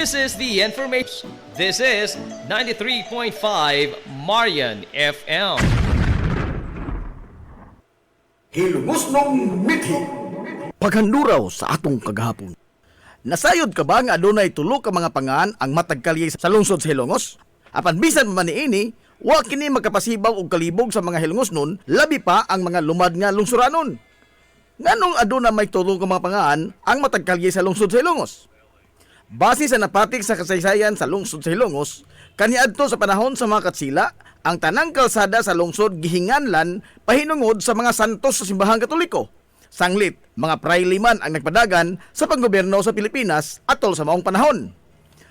This is the information. This is 93.5 Marian FM. Hilmusnong mithi. Paghanduraw sa atong kagahapon. Nasayod ka ba nga adunay tulo ka mga pangan ang matag kalye sa lungsod sa Hilongos? Apan bisan man niini, wa kini magkapasibaw og kalibog sa mga Hilongos nun, labi pa ang mga lumad nga lungsuranon. Nganong aduna may tulo ka mga pangan ang matag kalye sa lungsod sa Hilongos? Base sa napatik sa kasaysayan sa lungsod sa Hilongos, kaniadto sa panahon sa mga katsila, ang tanang kalsada sa lungsod gihinganlan pahinungod sa mga santos sa simbahang Katoliko. Sanglit, mga prayle man ang nagpadagan sa panggobyerno sa Pilipinas atol sa maong panahon.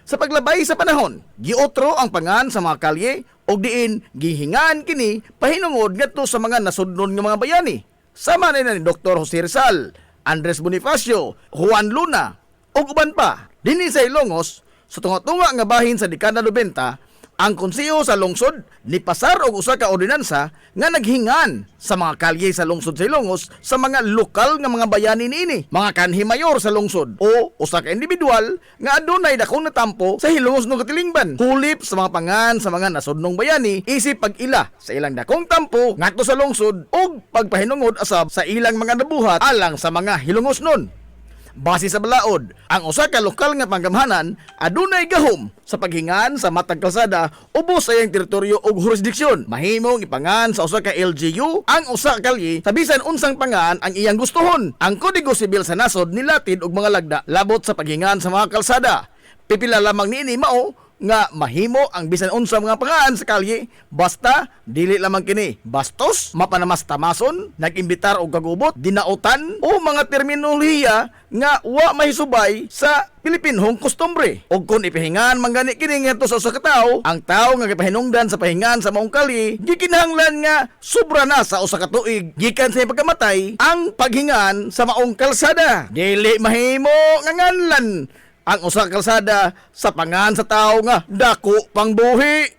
Sa paglabay sa panahon, giotro ang pangan sa mga kalye o diin gihingan kini pahinungod ngadto sa mga nasudnon nga mga bayani. Sama na ni Dr. Jose Rizal, Andres Bonifacio, Juan Luna, o uban pa. Dinhi sa Hilongos, sa tunga-tunga nga bahin sa dekada 90, ang konseho sa lungsod ni pasar og usa ka ordinansa nga naghingan sa mga kalye sa lungsod sa Hilongos sa mga lokal nga mga bayani niini, mga kanhi mayor sa lungsod o usa ka individual nga adunay dakong natampo sa Hilongos no katilingban. Hulip sa mga pangan sa mga nasudnong bayani isip pag-ila sa ilang dakong tampo ngadto sa lungsod ug pagpahinungod asab sa ilang mga nabuhat alang sa mga Hilongos nun. Base sa balaod, ang usa ka lokal nga panggamhanan adunay gahom sa paghingan sa matag kalsada ubos sa iyang teritoryo ug jurisdiksyon. Mahimong ipangan sa usa ka LGU ang usa ka kalye sa bisan unsang pangan ang iyang gustuhon. Ang Kodigo Sibil sa nasod nilatid og mga lagda labot sa paghingan sa mga kalsada. Pipila lamang niini mao nga mahimo ang bisan unsa mga pangaan sa kalye basta dili lamang kini bastos, mapanamastamason, nagimbitar og kagubot, dinautan o mga terminolohiya nga wa mahisubay sa Pilipinhong kustombre. Og kung ipahingan man gani kini ngadto sa usa ka tawo, ang tawo nga gipahinungdan sa pahingan sa maong kalye gikinahanglan nga sobra na sa usa ka tuig gikan sa pagkamatay ang paghingan sa maong kalsada. Dili mahimo nga nganlan ang usa ka kalsada sa pangan sa tao nga dako pang buhi.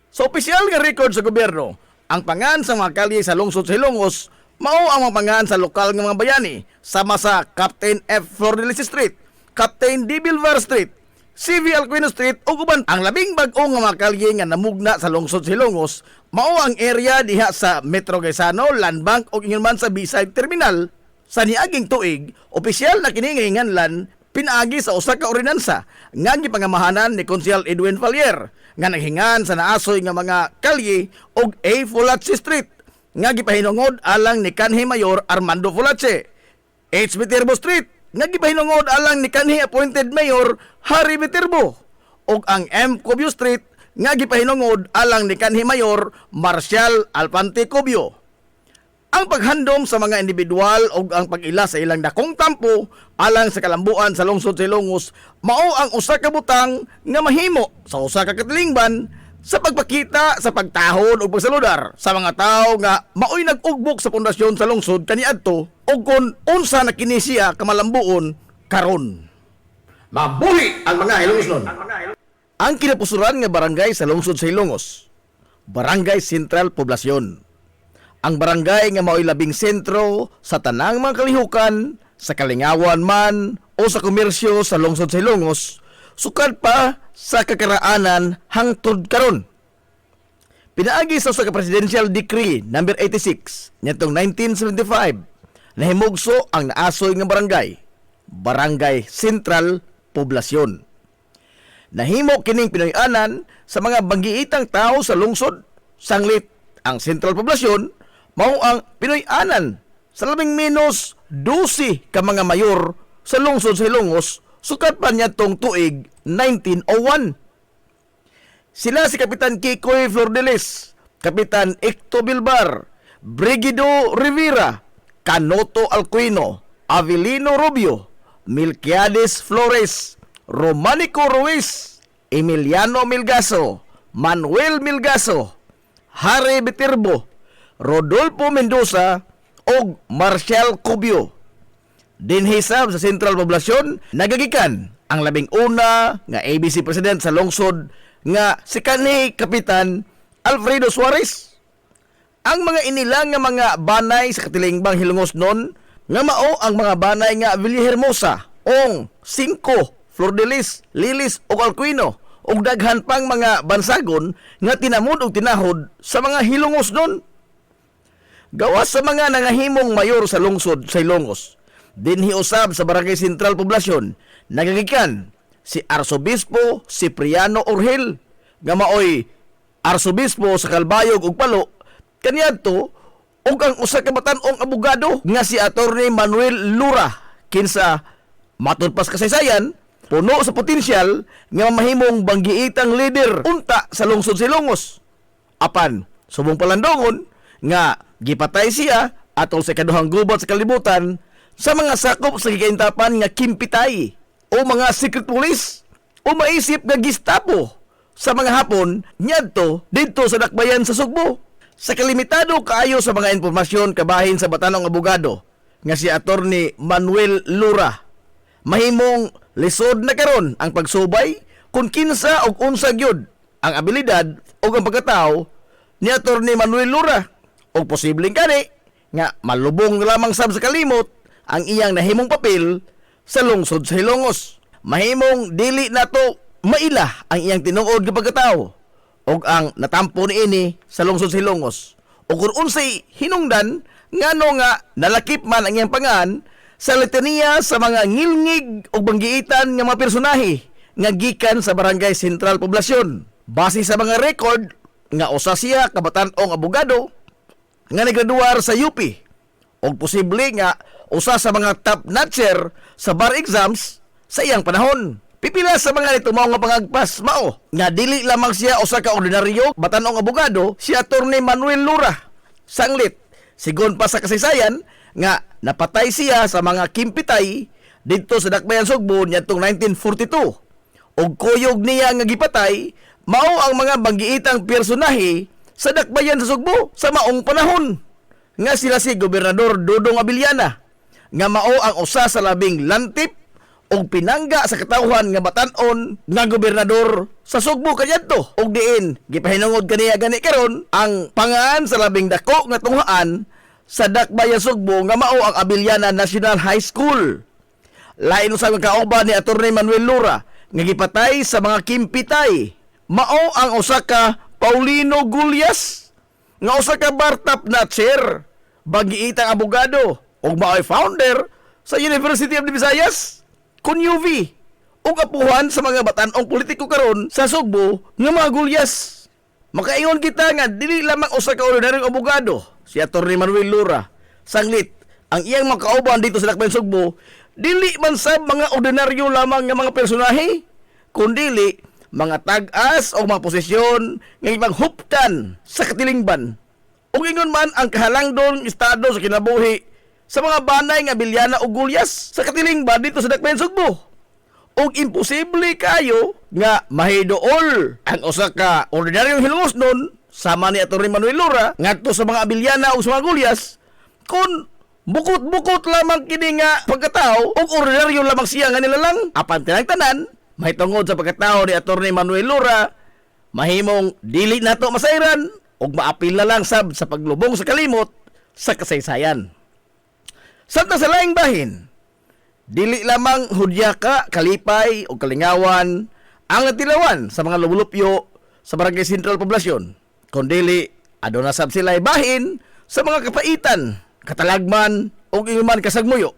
Sa opisyal nga record sa gobyerno, ang pangan sa mga kalye sa lungsod sa Hilongos mao ang mga pangan sa lokal nga mga bayani sama sa Captain F. Flordelis Street, Captain D. Bilvar Street, CV Alcuino Street ug uban. Ang labing bag-o nga mga kalye nga namugna sa lungsod sa Hilongos mao ang area diha sa Metro Quezano, Land Bank ug ingon man sa B-side terminal. Sa niaging tuig, opisyal na kini nga hinganlan pinaagi sa usa ka ordinansa nga gipangamahanan ni Konsehal Edwin Falier nga naghingan sa naasoy nga mga kalye og A. Fulache Street nga gipahinungod alang ni kanhi Mayor Armando Fulache, H. Viterbo Street nga gipahinungod alang ni kanhi appointed Mayor Harry Viterbo ug ang M. Cubio Street nga gipahinungod alang ni kanhi Mayor Marcial Alpante Cubio. Ang paghandom sa mga individual o ang pag-ila sa ilang dakong tampo alang sa kalambuan sa lungsod sa Hilongos mao ang usa ka butang nga mahimo sa usa ka katilingban sa pagpakita sa pagtahod o pagsaludar sa mga tao nga maoy nag-ugbok sa pundasyon sa lungsod kaniadto o kung unsa na kini siya kamalambuon karon. Mabuhi ang mga Hilongos nun. Ang kinapusuran nga barangay sa lungsod sa Hilongos, Barangay Sentral Poblasyon. Ang barangay nga mao'y labing sentro sa tanang mga kalihukan, sa kalingawan man o sa komersyo sa lungsod sa Hilongos, sukad pa sa kakaraanan hangtod karon. Pinaagi sa usa ka Presidential Decree No. 86 nitong 1975, nahimugso ang naasoy nga barangay, Barangay Sentral Poblasyon. Nahimo kining Pinoy-anan sa mga banggiitang tao sa lungsod. Sanglit, ang Sentral Poblasyon mao ang Pinoy-anan sa labing menos 12 ka mga mayor sa lungsod sa Hilongos sukat pa niya tong tuig 1901. Sila si Kapitan Kikoy Flordelis, Kapitan Ecto Bilbar, Brigido Rivera, Canoto Alcuino, Avelino Rubio, Milquiades Flores, Romanico Ruiz, Emiliano Milgaso, Manuel Milgaso, Harry Viterbo, Rodolfo Mendoza o Marcial Cubio. Dinhisab sa Sentral Poblasyon, nagagikan ang labing una nga ABC President sa lungsod nga si kanhi Kapitan Alfredo Suarez. Ang mga inilang nga mga banay sa katilingbang Hilongos nun nga mao ang mga banay nga Villahermosa, Ong, 5, Flor de Lis, Lilis ug Alcuino ug daghan pang mga bansagon nga tinamod ug tinahod sa mga hilongos nun. Gawas sa mga nangahimong mayor sa lungsod sa Ilongos, dinhi usab sa Barangay Sentral Poblasyon nagagikan si Arsobispo Cipriano Orhel nga maoy Arsobispo sa Calbayog ug Palo kaniadto ug ang usa ka batan-ong abogado nga si Attorney Manuel Lura kinsa matud pas kasaysayan puno sa potensyal nga mahimong banggiitang leader unta sa lungsod sa Ilongos. Apan subong palandongon nga gipatay siya atol sa kaduhang gubat sa kalibutan sa mga sakop sa gikaintapan nga kimpitay o mga secret police o maisip nga Gestapo sa mga hapon nyadto didto sa dakbayan sa Sugbo. Sa kalimitado kaayo sa mga impormasyon kabahin sa batanong abogado nga si Attorney Manuel Lura, mahimong lisod na karon ang pagsubay kung kinsa og unsa gyud ang abilidad o ang pagkatao ni Attorney Manuel Lura. O posibleng kani nga malubong lamang sab sa kalimot ang iyang nahimong papel sa lungsod sa Ilongos. Mahimong dili nato maila ang iyang tinuod nga pagkatao o ang natampo niini sa lungsod sa Ilongos. O kung unsay hinungdan ngano nga nalakip man ang iyang pangan sa litanya sa mga ngilngig o banggiitan nga mga personahe nga gikan sa Barangay Sentral Poblasyon. Base sa mga record nga usa siya kabatan-ong abogado nga naggraduar sa UP o posible nga usa sa mga top notcher sa bar exams sa iyang panahon. Pipila sa mga nito mga pangagpas mao nga dili lamang siya usa ka ordinaryo batanong abogado, si Attorney Manuel Lura. Sanglit sigon pa sa kasaysayan nga napatay siya sa mga kimpitay didto sa Dakbayan Sugbo niadtong 1942. Og kuyog niya nga gipatay mao ang mga banggiitang personahe sa Dakbayan sa Sugbo sa maong panahon nga sila si Gobernador Dodong Abiliana nga mao ang usa sa labing lantip o pinangga sa katawhan nga batan-on nga gobernador sa Sugbo kaniadto. Og diin gipahinungod kaniya gani karon ang pangaan sa labing dako nga tunghaan sa Dakbayan Sugbo nga mao ang Abiliana National High School. Lain usab ang kauban ni Attorney Manuel Lura nga gipatay sa mga kimpitay mao ang usa ka Paulino Gulyas nga usa ka bar-top notcher, banggiitang abogado ug mao'y founder sa University of the Visayas kun UV ug apuhan sa mga batan-ong politiko karon sa Sugbo nga mga Gulyas. Makaingon kita nga dili lamang usa ka ordinaryong abogado si Attorney Manuel Lura. Sanglit ang iyang mga kauban dito sa Dakbayan Sugbo dili man sab mga ordinaryo lamang nga mga personahe kundi mga tag-as o mga posisyon nga ipanghuptan sa katilingban. Ug ingon man ang kahalangdong estado sa kinabuhi sa mga banay nga Abiliana o Gulyas sa katilingban dito sa Dakbayan Sugbo. Ug imposible kayo nga mahidool ang usa ka ordinaryong hilungosnon sama ni Attorney Manuel Lura ngadto sa mga Abiliana o sa mga Gulyas kung bukot-bukot lamang kini nga pagkatao ug ordinaryo lamang siya nga nilalang. Apan tinagtanan may tungod sa pagkatao ni Attorney Manuel Lura, mahimong dili nato masayran ug maapil na lang sab sa paglubong sa kalimot sa kasaysayan. Samtang sa laing bahin, dili lamang hudyaka, kalipay o kalingawan ang natilawan sa mga lubulupyo sa Barangay Sentral Poblasyon, kundi aduna sab sila'y bahin sa mga kapaitan, katalagman o inuman kasagmuyo.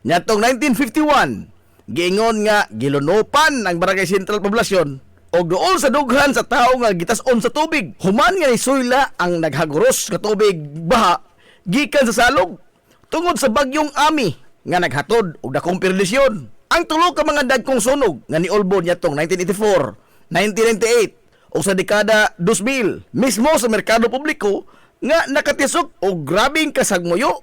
Niadtong 1951, giingon nga gilunupan ang Barangay Sentral Poblasyon og doon sa dughan sa tao nga gitas-on sa tubig. Human nga ni Suyla ang naghaguros nga tubig baha gikan sa salog tungod sa bagyong Ami nga naghatod og dakong perdisyon. Ang tulo ka mga dagkong sunog nga niulbo niadtong 1984, 1998 o sa dekada 2000 mismo sa merkado publiko nga nakatisok og grabing kasagmuyo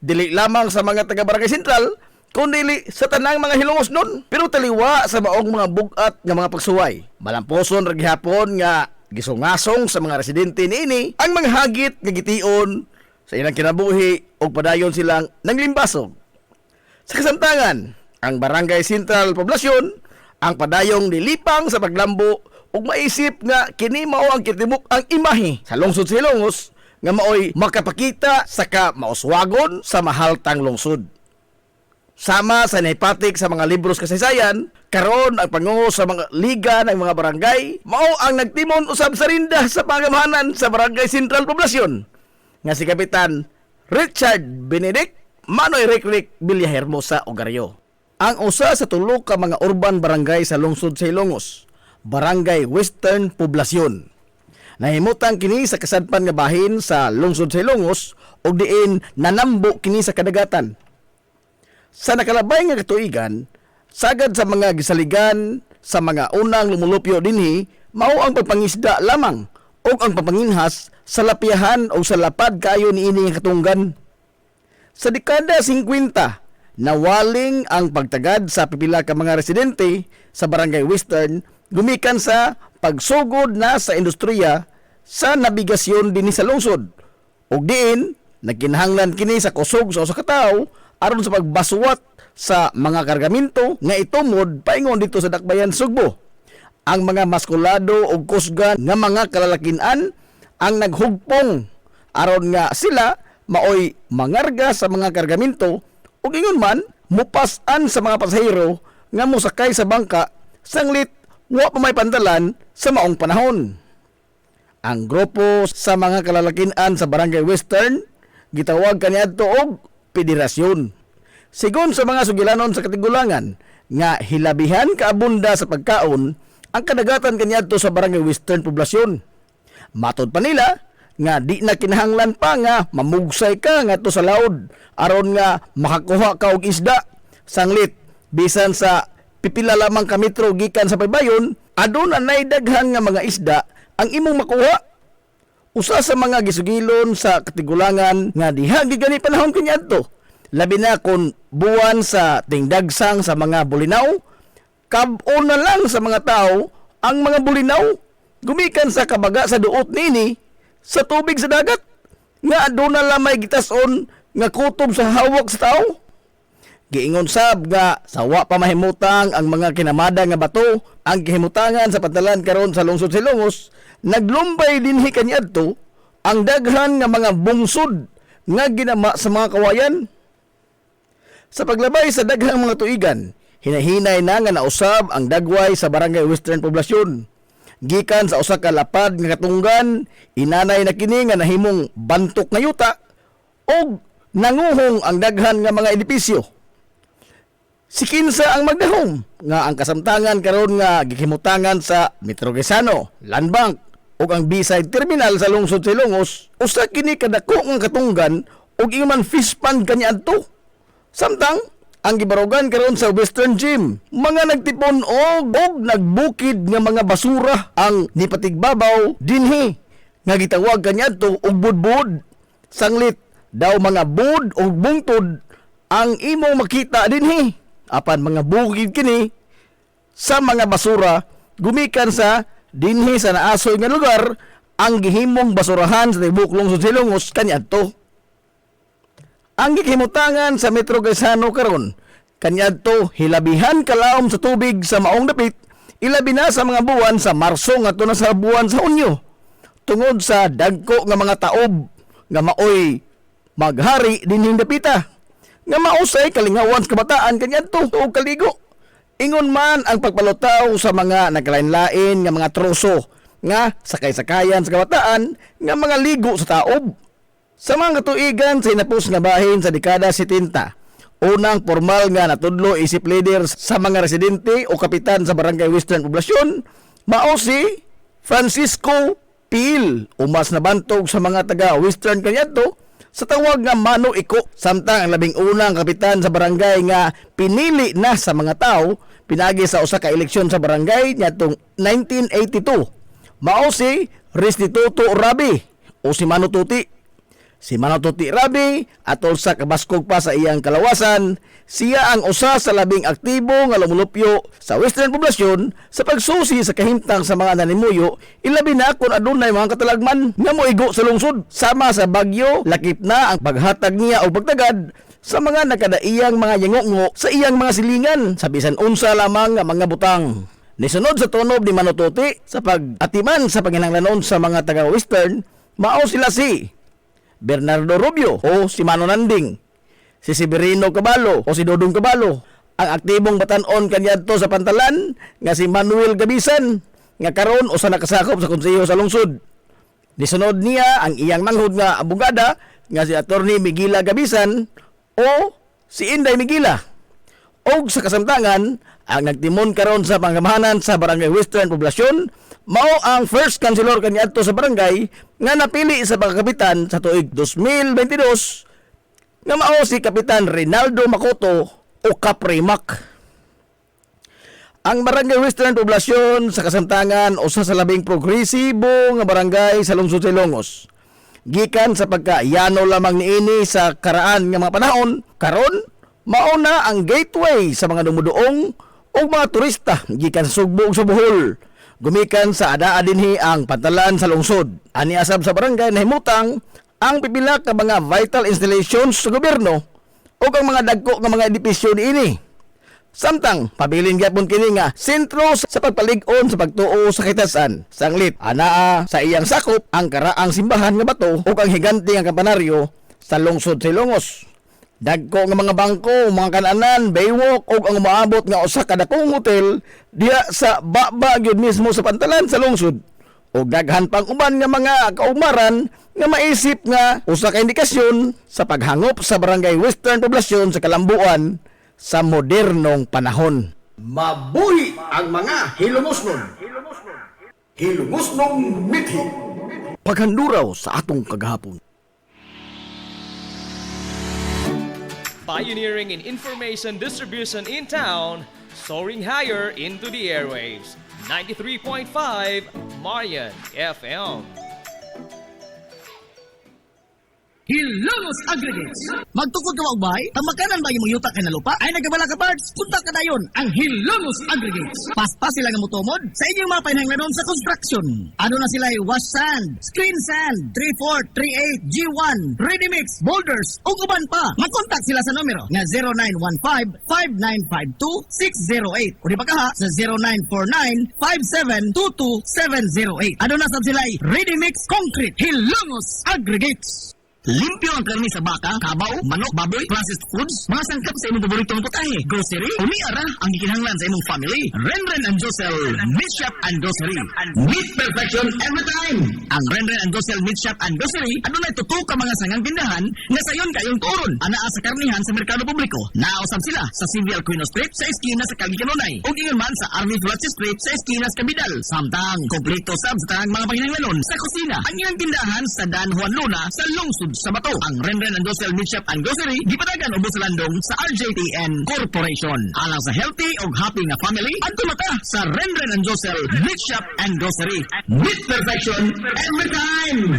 dili lamang sa mga taga Barangay Sentral kundi sa tanang mga hilongos nun, pero taliwa sa maong mga bugat nga mga pagsuway. Malamposon ra gihapon nga gisungasong sa mga residente niini ang mga hagit nga gition sa ilang kinabuhi o padayon silang nanglimbasog. Sa kasamtangan, ang Barangay Sentral Poblasyon ang padayong nilipang sa paglambo ug maisip nga kini mao ang kitibuk ang imahe sa lungsod sa Ilongos nga maoy makapakita sa ka mauswagon sa mahaltang lungsod. Sama sa naipatik sa mga libros kasaysayan, karon ang panguho sa mga liga ng mga barangay, mao ang nagtimon usab sa rinda sa pangamahanan sa Barangay Sentral Poblasyon nga si Kapitan Richard Benedict Manoy Rikrik Villahermosa Ogaryo. Ang usa sa tulo ka mga urban barangay sa lungsod sa Ilongos, Barangay Western Poblasyon. Nahimutang kini sa kasadpan nga bahin sa lungsod sa Ilongos ug diin nanambo kini sa kadagatan. Sa nakalabay nga katuigan, sagad sa mga gisaligan sa mga unang lumulupyo dinhi, mao ang pagpangisda lamang o ang papanginhas sa lapihan o sa lapad kayo niini nga katunggan. Sa dekada 50, nawaling ang pagtagad sa pipila ka mga residente sa Barangay Western gumikan sa pagsugod na sa industriya sa nabigasyon dinhi sa lungsod. Ug diin nagkinahanglan kini sa kusog sa usa ka tawo aron sa pagbaswat sa mga kargamento nga itumod paingon dito sa Dakbayan, Sugbo. Ang mga maskulado o kusgan nga mga kalalakinan ang naghugpong aron nga sila maoy mangarga sa mga kargamento ug ingon man mupas-an sa mga pasahero nga mosakay sa bangka sanglit wa pa may pantalan sa maong panahon. Ang grupo sa mga kalalakinan sa Barangay Western gitawag kaniadto og Federasyon. Sigon sa mga sugilanon sa katigulangan nga hilabihan kaabunda sa pagkaon ang kadagatan kaniadto sa Barangay Western Poblasyon. Matod pa nila nga di na kinahanglan pa nga mamugsay ka nga to sa laod aron nga makakuha ka og isda sanglit bisan sa pipila lamang ka metro gikan sa paybayon aduna nay daghan nga mga isda ang imong makuha. Usa sa mga gisugilon sa katigulangan nga diha gigani panahon kaniadto, labi na kung buwan sa tingdagsang sa mga bulinaw, kab-o na lang sa mga tao ang mga bulinaw gumikan sa kabaga sa duot nini sa tubig sa dagat nga aduna lamay gitason nga kutob sa hawak sa tao. Giingon sab nga sa wa pa mahimutang ang mga kinamada nga bato ang gihimutangan sa pantalan karon sa lungsod sa Ilongos, naglumbay dinhi kaniadto ang daghan nga mga bungsod nga ginama sa mga kawayan. Sa paglabay sa daghang mga tuigan, hinahinay na nga nausab ang dagway sa Barangay Western Poblasyon. Gikan sa usa ka lapad nga katunggan, inanay na kini nga nahimong bantok nga yuta og nanguhong ang daghan nga mga edipisyo. Si kinsa ang magdahom nga ang kasamtangan karon nga gihimutangan sa Metro Quezano, Land Bank ug ang B-side terminal sa lungsod sa Ilongos, usa kini kadako nga katunggan ug iman fish pond kaniadto. Samtang ang gibarugan karon sa Western Gym, mga nagtipon og nagbukid nga mga basura ang nipatigbabaw dinhi nga gitawag kaniadto og budbud. Sanglit daw mga bud o bungtod ang imong makita dinhi. Apan mga bukid kini sa mga basura gumikan sa dinhi sa naasoy nga lugar ang gihimong basurahan sa tibok lungsod sa Ilongos kaniadto. Ang gihimutangan sa Metro Quezano karon kaniadto hilabihan kalaom sa tubig sa maong dapit, ilabi na sa mga buwan sa Marso ngadto na sa buwan sa Hunyo tungod sa dagko nga mga taob nga maoy maghari dinhing dapita nga mausay kalingawan sa kabataan kaniadto og kaligo. Ingon man ang pagpalutaw sa mga naglain-lain nga mga troso nga sakay-sakayan sa kabataan nga mga ligo sa taob. Sa mga katuigan sa hinapos nga bahin sa dekada 70, unang formal nga natudlo isip leader sa mga residente o kapitan sa Barangay Western Poblasyon, mao si Francisco Pil, umas nabantog sa mga taga Western kaniadto sa tawag nga Mano Iko. Samtang ang labing unang kapitan sa barangay nga pinili na sa mga tao pinagi sa usa ka eleksyon sa barangay niadtong 1982, mao si Restituto Rabi o si Mano Tuti. Si Mano Tuti Rabi atol sa kabaskog pa sa iyang kalawasan, siya ang usa sa labing aktibo nga lumulupyo sa Western Poblasyon sa pagsusi sa kahimtang sa mga nanimuyo, ilabi na kung adunay mga katalagman nga moigo sa lungsod. Sama sa bagyo, lakip na ang paghatag niya o pagtagad sa mga nakadaiyang mga yangongo sa iyang mga silingan sa bisan unsa lamang nga mga butang. Nisunod sa tunob ni Mano Tuti sa pag-atiman sa panginahanglanon sa mga taga-Western, mao sila si Bernardo Rubio o si Mano Nanding, si Severino Cabalo o si Dodong Cabalo. Ang aktibong batan-on kaniadto sa Pantalan nga si Manuel Gabisan nga karon usa nakasakop sa konseho sa lungsod. Nisunod niya ang iyang manghud nga abogada nga si Attorney Miguila Gabisan o si Inday Miguila. Og sa kasamtangan, ang nagtimon karon sa pangamahanan sa Barangay Western Poblasyon mao ang first councilor kaniadto sa barangay nga napili sa pagkapitan sa tuig 2022 nga mao si Kapitan Rinaldo Makoto o Kaprimak. Ang Barangay Western Poblasyon sa kasamtangan usa sa labing progresibo nga barangay sa lungsod sa Ilongos. Gikan sa pagkayano lamang niini sa karaan nga mga panahon, karon mao na ang gateway sa mga dumuduong o mga turista gikan sa Sugbo ug sa Bohol. Gumikan sa adaa dinhi ang Pantalan sa lungsod. Ani asab sa barangay nahimutang ang pipila ka mga vital installations sa gobyerno o ang mga dagko nga mga edipisyo niini. Samtang pabilin gyapon kini nga sentro sa pagpalig-on sa pagtuo sa kitasan. Sanglit anaa sa iyang sakop ang karaang simbahan nga bato o ang higante nga kampanaryo sa lungsod sa Ilongos. Dagko nga mga bangko, mga kananan, baywalk o ang umaabot nga usa ka dakong hotel diha sa baba gyud mismo sa Pantalan sa lungsod. O daghan pang uban nga mga kaumaran nga maisip nga usa ka indikasyon sa paghangop sa Barangay Western Poblasyon sa kalambuan sa modernong panahon. Mabuhi ang mga hilumosnon. Hilumosnong mithi. Paghanduraw sa atong kagahapon. Pioneering in information distribution in town, soaring higher into the airwaves. 93.5 Marian FM. Hilongos Aggregates. Magtukod ka magbay, tamakanan ba yung yuta ka na lupa? Ay nagabala ka parts, punta ka dayon ang Hilongos Aggregates. Paspas sila nga mutumod sa inyong mga panahanglanon sa construction. Ano na sila wash sand, screen sand, 3-4, 3-8, G1, ready mix, boulders, ug uban pa. Mag-contact sila sa numero nga 0915-5952-608 o di pa kaha sa 0949-5722-708. Ano na sab sila ready mix concrete Hilongos Aggregates. Limpyo ang karni sa baka, kabaw, manok, baboy, processed foods, mga sangkap sa imong paboritong putahe, grocery, umiara ang gikinahanglan sa imong family. Renren and Josel Meat Shop and Grocery. Meat perfection every time. Ang Renren and Josel Meat Shop and Grocery, adunay tutok ka mga sangang tindahan nga sayon kayong turon. Anaa sa karnihan sa merkado publiko. Nausab sila sa Civil Quino Street sa eskina sa Kalye Kanunay. O ingon man sa Army Flats Street sa eskina sa Kabidal. Samtang kompleto sab sa tanang mga panginahanglanon sa kusina. Ang ilang tindahan sa Dan Juan Luna sa lungsod sa Bato. Ang Renren and Josel Meat Shop and Grocery gipadagan ubos sa landong sa RJTN Corporation. Alang sa healthy o happy nga family, adto mata sa Renren and Josel Meat Shop and Grocery. Meat perfection every time.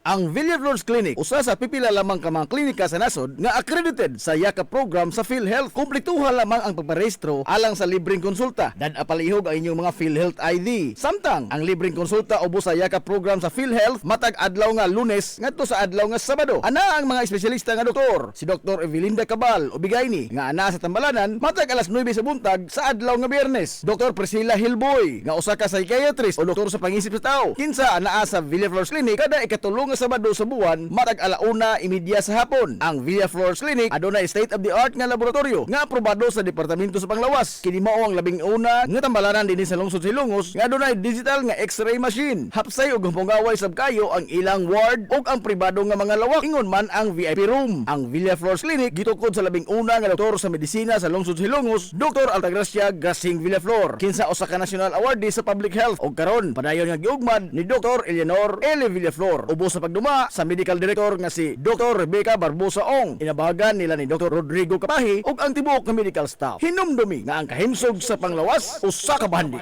Ang Villaflores Clinic, usa sa pipila lamang ka mga klinika sa nasod nga accredited sa YACA program sa PhilHealth. Kumpletuha lamang ang pagparehistro alang sa libreng konsulta. Dad apalihog ang inyong mga PhilHealth ID. Samtang ang libreng konsulta ubos sa YACA program sa PhilHealth matag adlaw nga Lunes ngadto sa adlaw nga Sabado. Ana ang mga espesyalista nga doktor, si Dr. Evelinda Cabal Ubigayni nga ana sa Tambalanan matag alas 9 sa buntag sa adlaw nga Biyernes. Dr. Priscilla Hilboy nga usa ka psychiatrist o doktor sa pangisip sa tao. Kinsa anaa sa Villaflores Clinic kada ikatulong nga Sabado sa buwan matag alauna imidya sa hapon. Ang Villaflores Clinic adunay state of the art nga laboratorio nga aprobado sa Departamento sa Panglawas. Kini mao ang labing una nga tambalanan dinhi sa lungsod sa Ilongos nga adunay digital nga X-ray machine. Hapsay ug humpungaway sab kayo ang ilang ward ug ang pribado nga mga lawak. Ingon man ang VIP room. Ang Villaflores Clinic gitukod sa labing una nga doktor sa medisina sa lungsod sa Ilongos, Dr. Altagracia Gasing Villaflor. Kinsa usa ka national awardee sa public health ug karon padayon nga giugmad ni Dr. Eleanor L. Villaflor. Ubos sa pagduma sa medical director nga si Dr. Rebecca Barbosa Ong. Inabahagan nila ni Dr. Rodrigo Kapahi ug ang tibuok nga medical staff. Hinumdumi nga ang kahimsog sa Panglawas usa ka bahandi.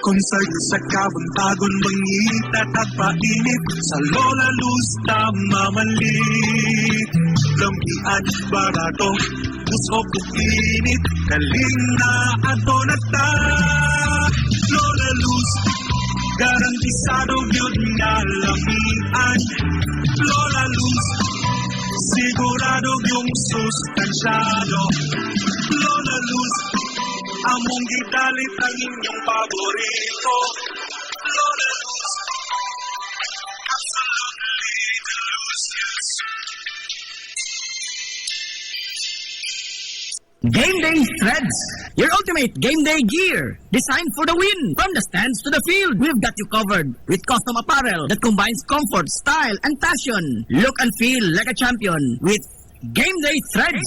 Concert sa kabuntagon mangita tagpainit sa Lola Luz tamamalit lampian barato usok init kaling na ato nagta Lola Luz garantisado yun nga lamian Lola Luz sigurado yung sustansyado Lola Luz among gidalit ang inyong paborito Lola Luz absolutely Game Day Threads, your ultimate game day gear, designed for the win. From the stands to the field, we've got you covered with custom apparel that combines comfort, style, and passion. Look and feel like a champion with Game Day Threads.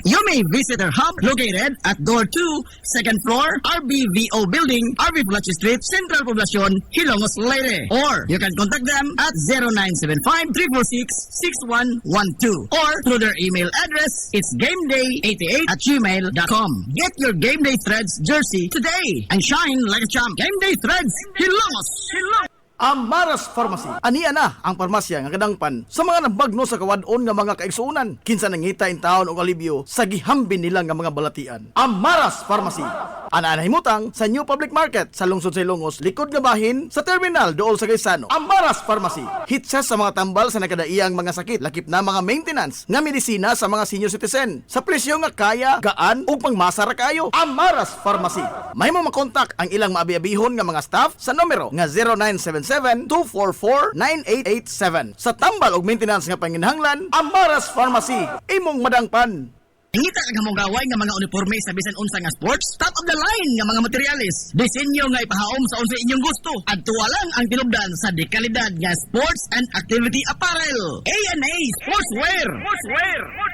You may visit our hub located at Door 2, second floor, RBVO Building, RV Pulachi Street, Central Poblacion, Hilongos, Leyte. Or you can contact them at 0975-346-6112 or through their email address, it's gameday88@gmail.com. Get your Game Day Threads jersey today and shine like a champ. Game Day Threads, Hilongos! Amaras Pharmacy. Aniya na ang parmasya nga kadangpan sa mga nabagno sa kawadon nga mga kaigsuunan. Kinsa nangita in taon og alibyo sa gihambin nila nga mga balatian. Amaras Pharmacy. Ana himutang sa New Public Market sa lungsod sa Ilongos, likod nga bahin sa terminal dool sa Gaisano. Amaras Pharmacy. Hitsa sa mga tambal sa nakadaiyang mga sakit, lakip na mga maintenance nga medisina sa mga senior citizen. Sa presyo nga kaya, gaan ug pangmasara kayo. Amaras Pharmacy. May mo makontak ang ilang maabi-abihon nga mga staff sa numero nga 0977-244-9887. Sa tambal og maintenance nga panginhanglan, Amaras Pharmacy. Imong madangpan. Ngita ka mong gaway nga mga uniforme sa bisan unsa nga sports, top of the line nga mga materialis. Disenyo nga ipahaom sa unsa inyong gusto. Adto lang ang tinubdan sa dekalidad nga sports and activity apparel. A&A Sportswear.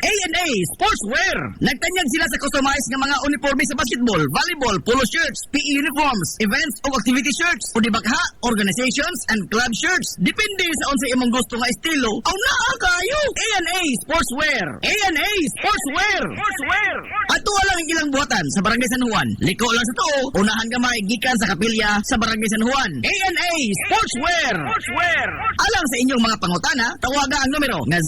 A&A Sportswear. Nagtanyag sila sa customized nga mga uniforme sa basketball, volleyball, polo shirts, PE uniforms, events o activity shirts, o dibagha, organizations and club shirts. Depende sa unsa imong gusto nga estilo. Aw naa kayo. A&A Sportswear. A&A Sportswear. Ato lang ang ilang buhatan sa Barangay San Juan. Liko lang sa to, unahan gamay gikan sa kapilya sa Barangay San Juan. A&A Sportswear. Alang sa inyong mga pangutana, tawaga ang numero nga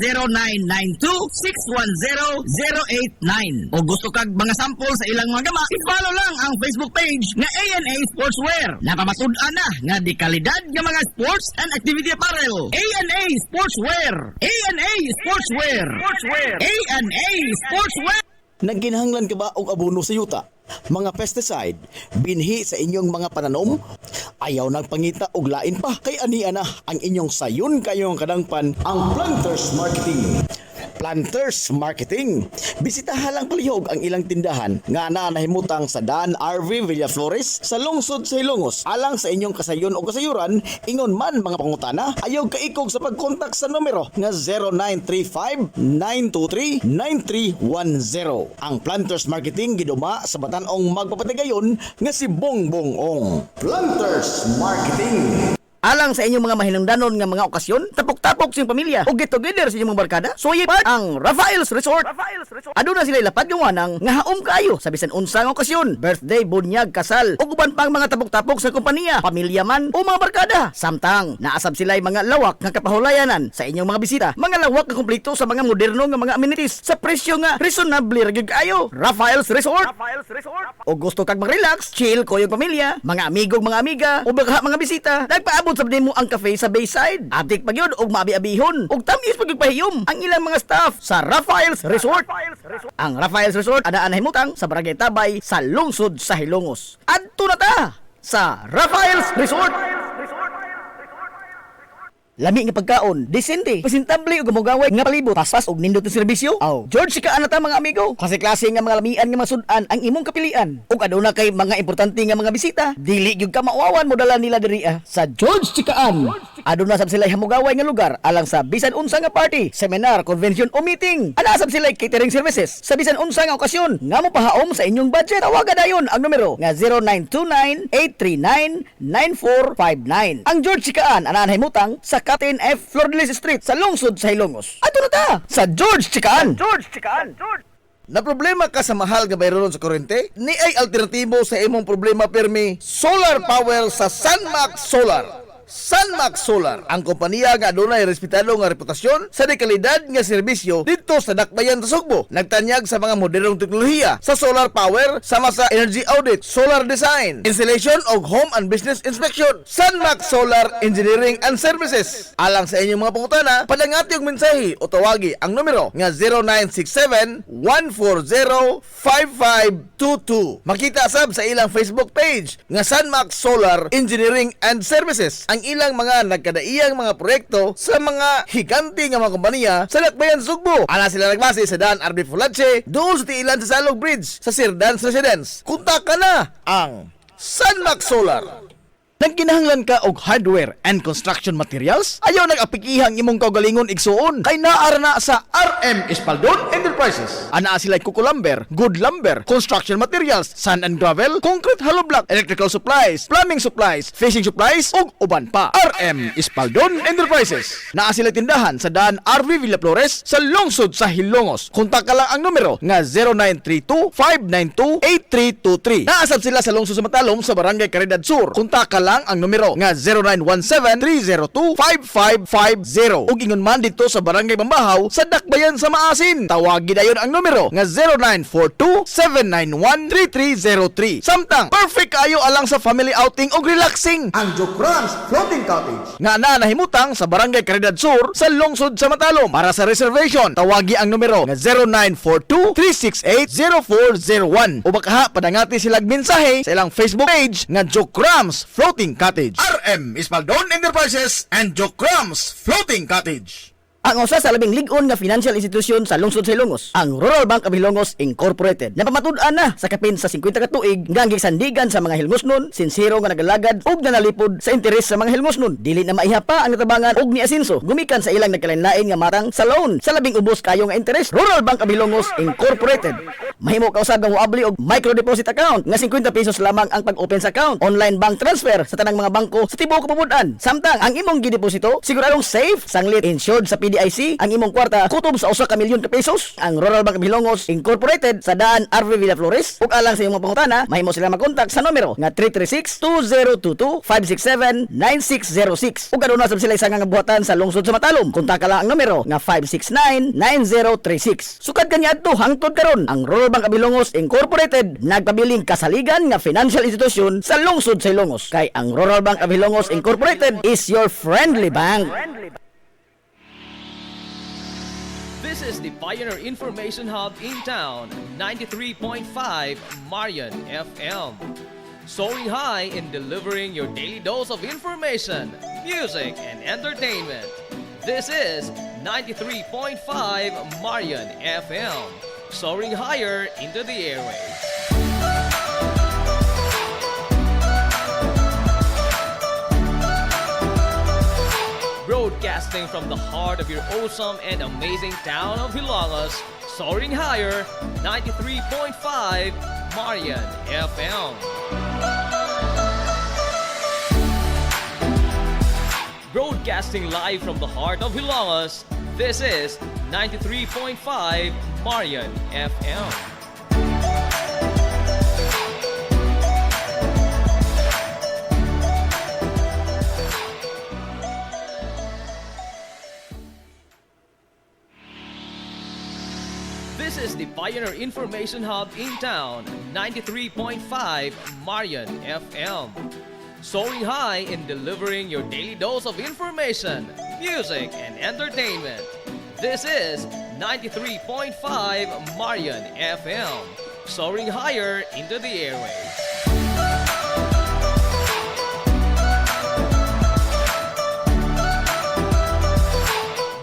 0992-610-089. O gusto kag mga sample sa ilang mga gama, i-follow lang ang Facebook page nga A&A Sportswear. Napamasud-an na nga di kalidad nga mga sports and activity apparel. A&A Sportswear. A&A Sportswear. A&A Sportswear. Nagginahanglan ka ba og abono sa yuta? Mga pesticide, binhi sa inyong mga pananom? Ayaw nagpangita og lain pa. Kay aniya na ang inyong sayon kayong kadangpan ang Planters Marketing. Planters Marketing. Bisitahan lang palihog ang ilang tindahan nga nahimutang sa Dan RV Villaflores sa lungsod sa Ilongos. Alang sa inyong kasayon o kasayuran, ingon man mga pangutana, ayaw kaikog sa pagkontak sa numero nga 0935-923-9310. Ang Planters Marketing giduma sa Batanong magpapatigayon nga si Bongbong Ong. Planters Marketing. Alang sa inyong mga mahinungdanon nga mga okasyon, tapok-tapok sa inyong pamilya o get together sa inyong mga barkada, suway part ang Rafael's Resort. Aduna sila lapad yung wanang nga haom kayo sa bisan unsang okasyon, birthday, bunyag, kasal, o uban pang mga tapok-tapok sa kompanya, pamilya man o mga barkada. Samtang naasab sila mga lawak nga kapahulayanan sa inyong mga bisita, mga lawak nga kumpleto sa mga moderno nga mga amenities sa presyo nga reasonable ra gyud kayo. Rafael's Resort. O gusto kag mag-relax, chill ko yung pamilya, mga amigong mga amiga o baka mga bisita, nagpaabot sa mo ang cafe sa Bayside. Atik pa yun og maabi-abihon og tamis pagpahiyom ang ilang mga staff sa Rafael's Resort. Ang Rafael's Resort adaan himutang sa Barangay Tabay sa lungsod sa Hilongos. Adto na ta sa Rafael's Resort. Lami nga pagkaon, desente, presentable ug gamugaway nga palibot, paspas og nindot nga serbisyo. Aw, George Chikaan na ta mga amigo. Klase-klase nga mga lamian nga mga sudan ang imong kapilian. Ug aduna kay mga importante nga mga bisita, dili gyud ka mauawan mo dala nila diri sa George Chikaan. Aduna sab sila hamugaway nga lugar alang sa bisan unsa nga party, seminar, convention o meeting. Ana sab sila catering services sa bisan unsa nga okasyon nga mo pahaom sa inyong budget. Tawagan dayon ang numero nga 0929-839-9459. Ang George Chikaan ana himutang sa Captain F. Flordelis Street sa lungsod sa Hilongos. Ato na ta sa George Chikaan. Na problema ka sa mahal nga bayron sa kuryente? Ni ay alternatibo sa imong problema permi, solar power sa Sunmax Solar. Sunmax Solar, ang kompanya nga adunay respetado nga reputasyon sa dekalidad nga serbisyo dito sa Dakbayan sa Sugbo. Nagtanyag sa mga modernong teknolohiya sa solar power sama sa energy audit, solar design, installation og home and business inspection. Sunmax Solar Engineering and Services. Alang sa inyong mga pangutana, padangati og mensahe o tawagi ang numero nga 0967-140-5522. Makita sab sa ilang Facebook page nga Sunmax Solar Engineering and Services. ang ilang mga nagkadaiyang mga proyekto sa mga higanti nga mga kompanya sa Dakbayan, Sugbo. Ana sila nagbase sa daan RB Fulache doon sa tiilan sa Salog Bridge sa Sirdans Residence. Kontak ka na ang Sunmax Solar. Nagkinahanglan ka og hardware and construction materials? Ayaw nag-apikihang imong kaugalingon igsuon kay naara na sa RM Espaldon Enterprises. Ana sila Kuko Lumber, Good Lumber, construction materials, sand and gravel, concrete hollow block, electrical supplies, plumbing supplies, fishing supplies ug uban pa. RM Espaldon Enterprises. Naa sila tindahan sa daan RV Villa Flores sa lungsod sa Hilongos. Kontak ka lang ang numero nga 0932-592-8323. Naasab sila sa lungsod sa Matalom sa Barangay Caridad Sur. Kontak ka lang ang numero nga 0917-302-5550 ug ingon man dito sa Barangay Bambahaw sa Dakbayan sa Maasin. Tawagi dayon ang numero nga 0942-791-3303. Samtang perfect kayo alang sa family outing ug relaxing. Ang Jokrams Floating Cottage. Nga na nahimutang sa Barangay Caridad Sur sa lungsod sa Matalom. Para sa reservation, tawagi ang numero nga 0942-368-0401 o baka padangati silang mensahe sa ilang Facebook page nga Jokrams Floating Cottage. RM Espaldon Enterprises and Jokrams Floating Cottage. Ang usa sa labing lig-on nga financial institution sa lungsod sa Ilongos, ang Rural Bank of Ilongos Incorporated. Napamatud-an na sa kapin sa 50 ka tuig nga gisandigan sa mga hilngosnon, sinsero nga nagalagad ug nanalipod sa interes sa mga hilngosnon. Dili na maihapa ang natabangan ug niasinso gumikan sa ilang nagkalain-lain nga matang sa loan sa labing ubos kayo nga interes. Rural Bank of Ilongos Incorporated. Mahimo ka usab nga moabli og micro deposit account nga 50 pesos lamang ang pag-open sa account. Online bank transfer sa tanang mga bangko sa tibuok kapamud-an. Samtang ang imong gideposito siguradong safe, sanglit, insured sa PDIC ang imong kwarta kutob sa 1 ka milyon ka pesos. Ang Rural Bank of Ilongos Incorporated sa daan RV Villa Flores ug alang sa imong pangutana mahimo sila mag-contact sa numero nga 336-2022-567-9606 ug aduna sab sila isang nga buhatan sa lungsod sa Matalom. Kontak lang ang numero nga 569-9036. Sukad kaniadto hangtod karon ang Rural Bank of Ilongos Incorporated nagpabiling kasaligan nga financial institution sa lungsod sa Ilongos. Kay ang Rural Bank of Ilongos Incorporated is your friendly bank. This is the Pioneer Information Hub in town, 93.5 Marian FM. Soaring high in delivering your daily dose of information, music, and entertainment. This is 93.5 Marian FM. Soaring higher into the airwaves. Broadcasting from the heart of your awesome and amazing town of Hilongos, soaring higher, 93.5 Marian FM. Broadcasting live from the heart of Hilongos, this is 93.5 Marian FM. This is the Pioneer Information Hub in town, 93.5 Marian FM. Soaring high in delivering your daily dose of information, music, and entertainment. This is 93.5 Marian FM. Soaring higher into the airwaves.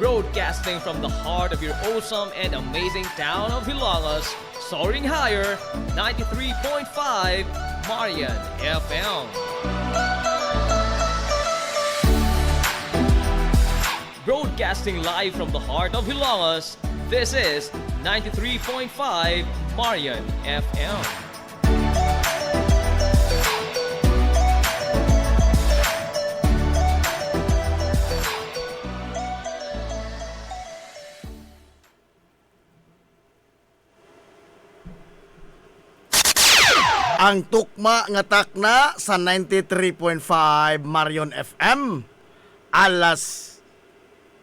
Broadcasting from the heart of your awesome and amazing town of Hilongos, soaring higher, 93.5 Marian FM. Broadcasting live from the heart of Hilongos, this is 93.5 Marian FM. Ang tukma nga takna sa 93.5 Marion FM alas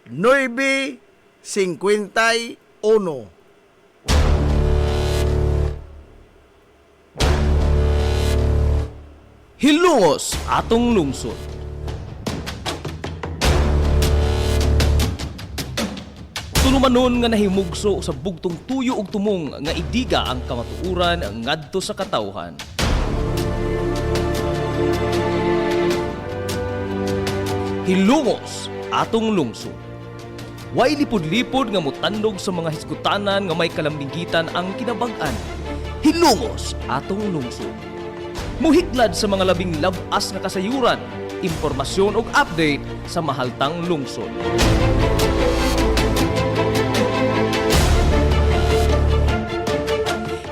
9:51. Hilongos atong lungsod. Tunumanon nga nahimugso sa bugtong tuyo ug tumong nga idiga ang kamatuuran ngadto sa katawhan. Hilungos atong lungsod. Way lipod-lipod nga mutandog sa mga hiskutanan nga may kalambigitan ang kinabag-an. Hilungos atong lungsod. Muhiklad sa mga labing labas nga kasayuran, impormasyon ug update sa mahaltang lungsod.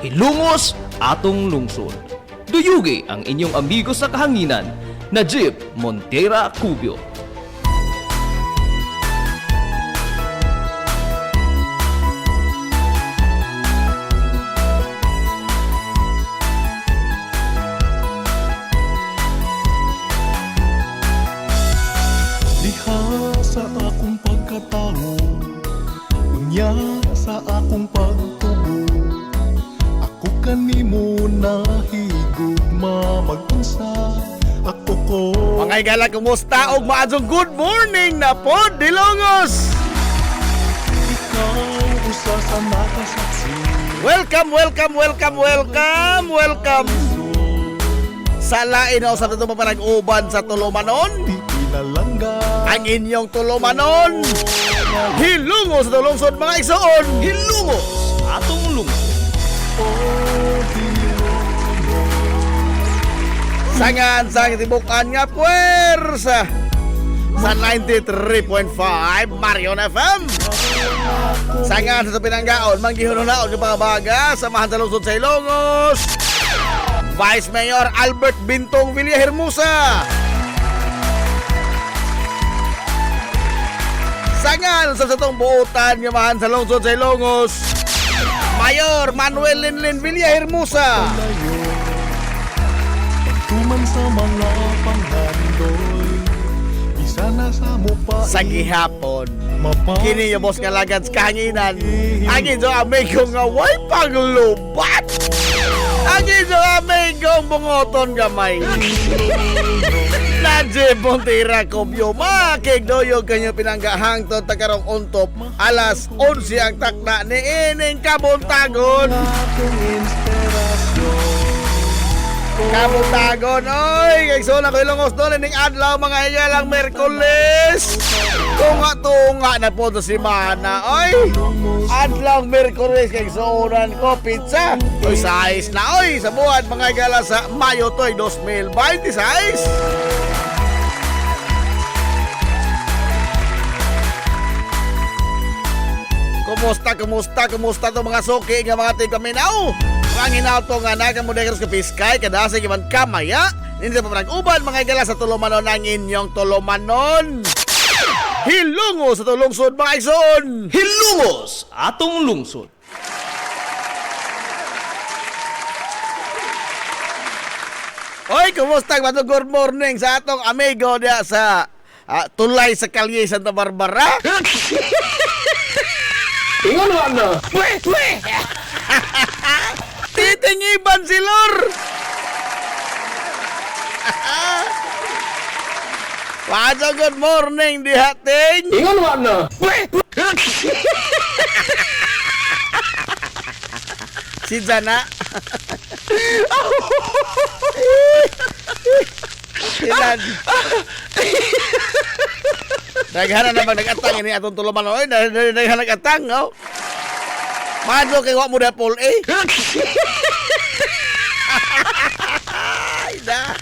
Hilungos atong lungsod. Duyugi ang inyong amigo sa kahanginan, Najib Montera Cubio. Diha sa akong pagkatao, unya sa akong pagtubo, ako kanimo nahigugma mag-unsa, ako ko. Mga igala, kumusta? Og maadjong good morning na po, Dilongos! Ikaw usa sa nakasaksi, Welcome, welcome, welcome, welcome, welcome! Sa lain o sa itong panag-uban sa Tulumanon, di pinalangga. ang inyong Tulumanon, Hilungos sa Tulungsod mga igsoon! Hilungos atong lungsod. Sangan sa tibukan nga puwersa sa 93.5 Marion FM. Sangan sa pinanggaon, manggihununaon yung pabaga, samahan sa lungsod sa Ilongos, Vice Mayor Albert Bintong Villahermosa. Sangan sa satong buutan, yamahan sa lungsod sa Ilongos, Mayor Manuel Linlin Villahermosa. Tuman sa mga panghandoy, isa na sa mupa. Sa gihapon, Mapa. kini yung boss nga lagad sa kahanginan. Agin so amigo nga way paglubat. Agin so amigo bungoton gamay. Najib Montera Cubio, makigdoyog kanyo pinanggahang to takarong untop. Alas 11 ang takna ni ining kabuntagon. Akong inspirasyon. Kabuntagon, oy! Kaysa na ko ilongos doon, ining adlaw mga igalang Merkulis. Tunga-tunga na po sa simana, oy! Adlaw Merkulis, kaysa unan ko pizza. Oy, size na, oy! Sa buwan mga igala sa Mayo to'y 2026. Kumusta to mga suki nga mga tigpaminaw? Mga hinauto nga nakamudekeros ka piskay, kadasa giman kamaya. Hindi sa pamanag-uban mga igala sa Tulumanon ang inyong Tulumanon. Hilungos sa tulungsod mga igsoon. Hilungos atong lungsod. Oy, kumusta ba good morning sa atong amigo diya sa Tulay sa Kalye Santa Barbara? Ingon wa na. Titingiban si Lor! Wadyo good morning dihating! Ingon wa na. Si Jana. Sinan. Daghanan na nag-atang ini atong Tulumanon. Oy, daghanan nag-atang, oh. Madlo kay wa mo da Paul eh. Ay da.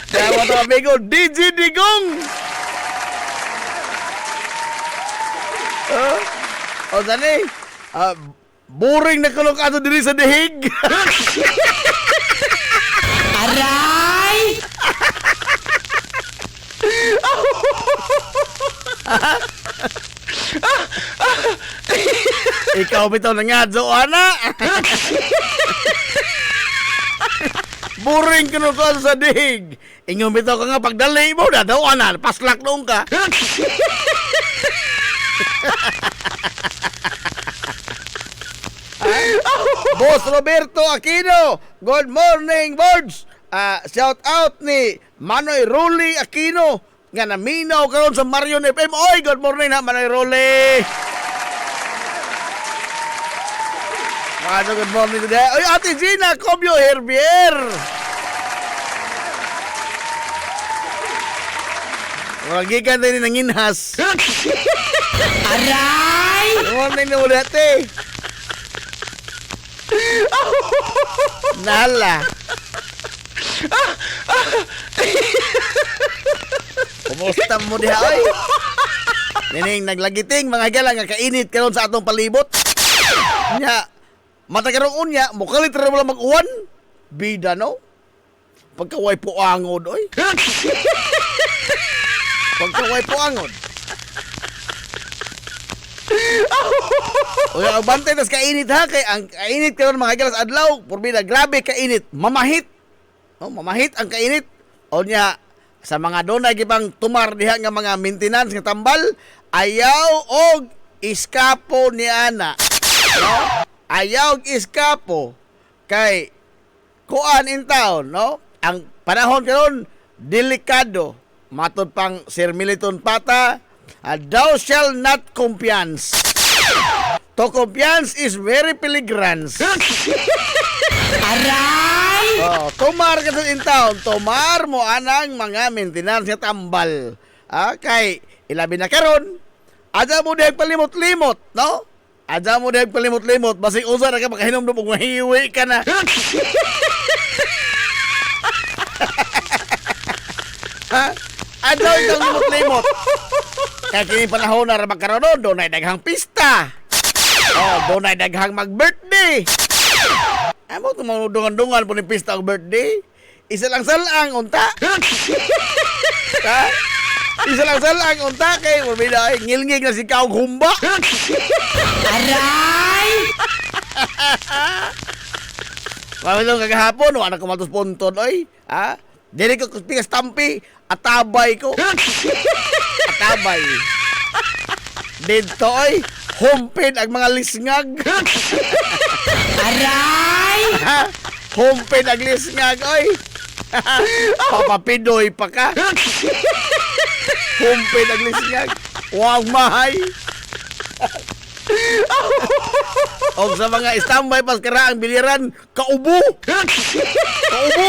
Dawa to amigo DJ Digong. O dani. Boring na kulong ato diri sa dihig. Aray! Ikaw bitaw na nga, Joanna. Boring ka ko sa dihig. Ingon bitaw ka nga pagdali mo na, Joanna. Paslak noong ka. Boss Roberto Aquino, good morning, Boards. Shout out ni Manoy Ruli Aquino nga naminaw karon sa Marion FM. Oy, good morning na Manoy Ruli. Good morning today. Oy, Ate Gina, Cobio Herbier. Walang gikan tayo ng inhas. Aray! Good morning na ulit, ate. Nala. Kumusta mo diha, oy? Nining naglagiting, mga higala nga kainit karon sa atong palibot. Nya, matagarong unya, mukalit rin wala mag-uwan. Bida, no? Pagkaway po angod, oy. Pagkaway po angod. Uy, ang bantay tas kainit ha, kay ang kainit karon mga higala sa adlaw, purbida, grabe kainit, mamahit. Oh, mamahit ang kainit. O nya, sa mga donay gibang tumar diha nga mga maintenance nga tambal, ayaw og iskapo ni ana. No? Ayaw og iskapo kay kuan in town, no? Ang panahon karon delikado. Matod pang Sir Militon Pata, thou shall not compliance. To compliance is very peligrans. Aray! Oh, tumar ka in town, tumar mo anang mga maintenance nga tambal. Kay ilabi na karon, ada mo dahil palimot-limot, no? Ada mo dahil palimot-limot, basig usa na ka makahinom og mahiwi ka na. Ha? Ada itong limot-limot. Kaya kini panahon na ramang karoon, doon ay daghang pista. Oh, doon ay daghang mag-birthday. Amo itong dungan-dungan po ni pista o birthday. Isa lang salang unta. Ha? Isa lang salang unta kay mabida ay ngilngig na si Kaog Humba. Aray! Mamitong kagahapon, wala ko matos punton, oy. Ha? Dili ko pikas tampi, atabay ko. Atabay. Dito, oy. Humpid ang mga lisngag. Aray! Ha? Humpid ang lisngag, oy. Papapidoy pa ka. Humpid ang lisngag. Huwag mahay. O sa mga standby pas kara ang biliran, kaubo. Kaubo.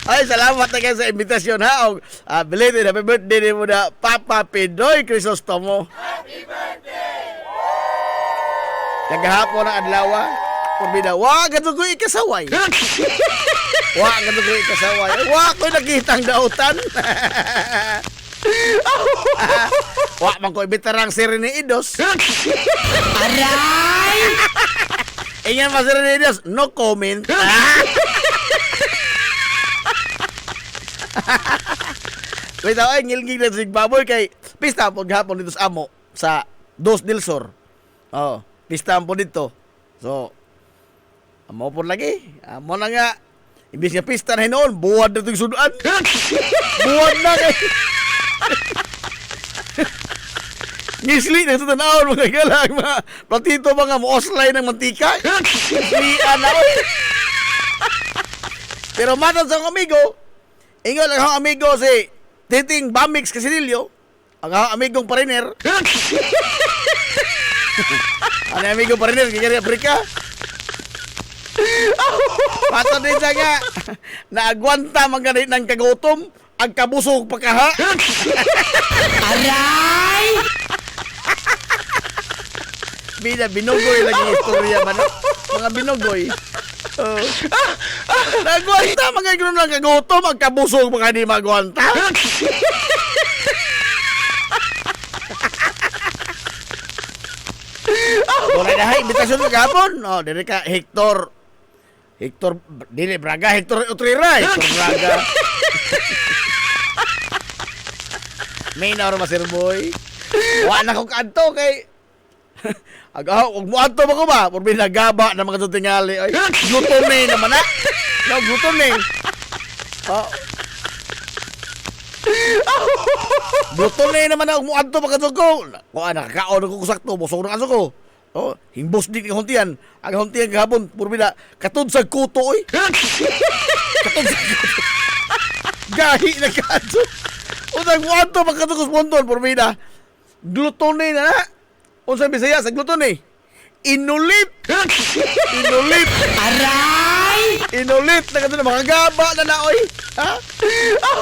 Ay, salamat na kayo sa imbitasyon ha. O, belated happy birthday ni mo na Papa Pidoy Crisostomo. Happy birthday! Kagahapon ang adlawa, kurbida, wag ka ko ikasaway. Wag ka ko ikasaway. Wag ko nakitang dautan. Wag man ko ibitarang si Rene Idos. Aray! Ingan mas Rene Idos, no comment. Wait ako, ngilngig na si Baboy kay pista po gahapon dito sa amo sa Dos del Sur. Oh, pista po dito. So, amo po lagi. Amo na nga. Imbis nga pista na hinoon, buwad na itong sudan. Buwad na kay. Ngisli na ito tanawon mga galang mga platito mga muoslay ng mantika. Ngislian na oy. Pero matan sa akong amigo, ingon ang akong amigo si Titing Bamix Casilillo, ang akong amigong pariner. Ano yung amigo pariner, kikari Afrika? Matan din siya nga, naagwanta mga ng kagutom, ang kabusog pagkaha. Aray! Binogoy lagi istorya man. Mga binogoy. Nagwanta mga gano'n lang kagutom, ang kabusog mga di magwanta. Wala na imbitasyon mo kahapon. Oh, dili ka Hector, dili Braga, Hector Utrira, Hector Braga. May na rin masirboy. Wala na kong kanto kay agaw, huwag mo anto mo ko ba? Por binagaba na mga tutingali. Ay, gluton eh naman na. No, gluton eh. Oh. Gluton eh naman na. Huwag mo anto mga tuko. Kung nakakaon ako kusakto, busog na kaso ko. Oh, himbos din ng huntian. Ang huntian kahapon, por bina, katod sa kuto oy. Katod sa kuto. Gahi na kaso. Unang mo anto mga tuko spondon, por bina. Gluton eh na na. Unsang Bisaya sa gluton eh. Inulit! Inulit! Aray! Inulit na ka na, makagaba na na, oy! Ha?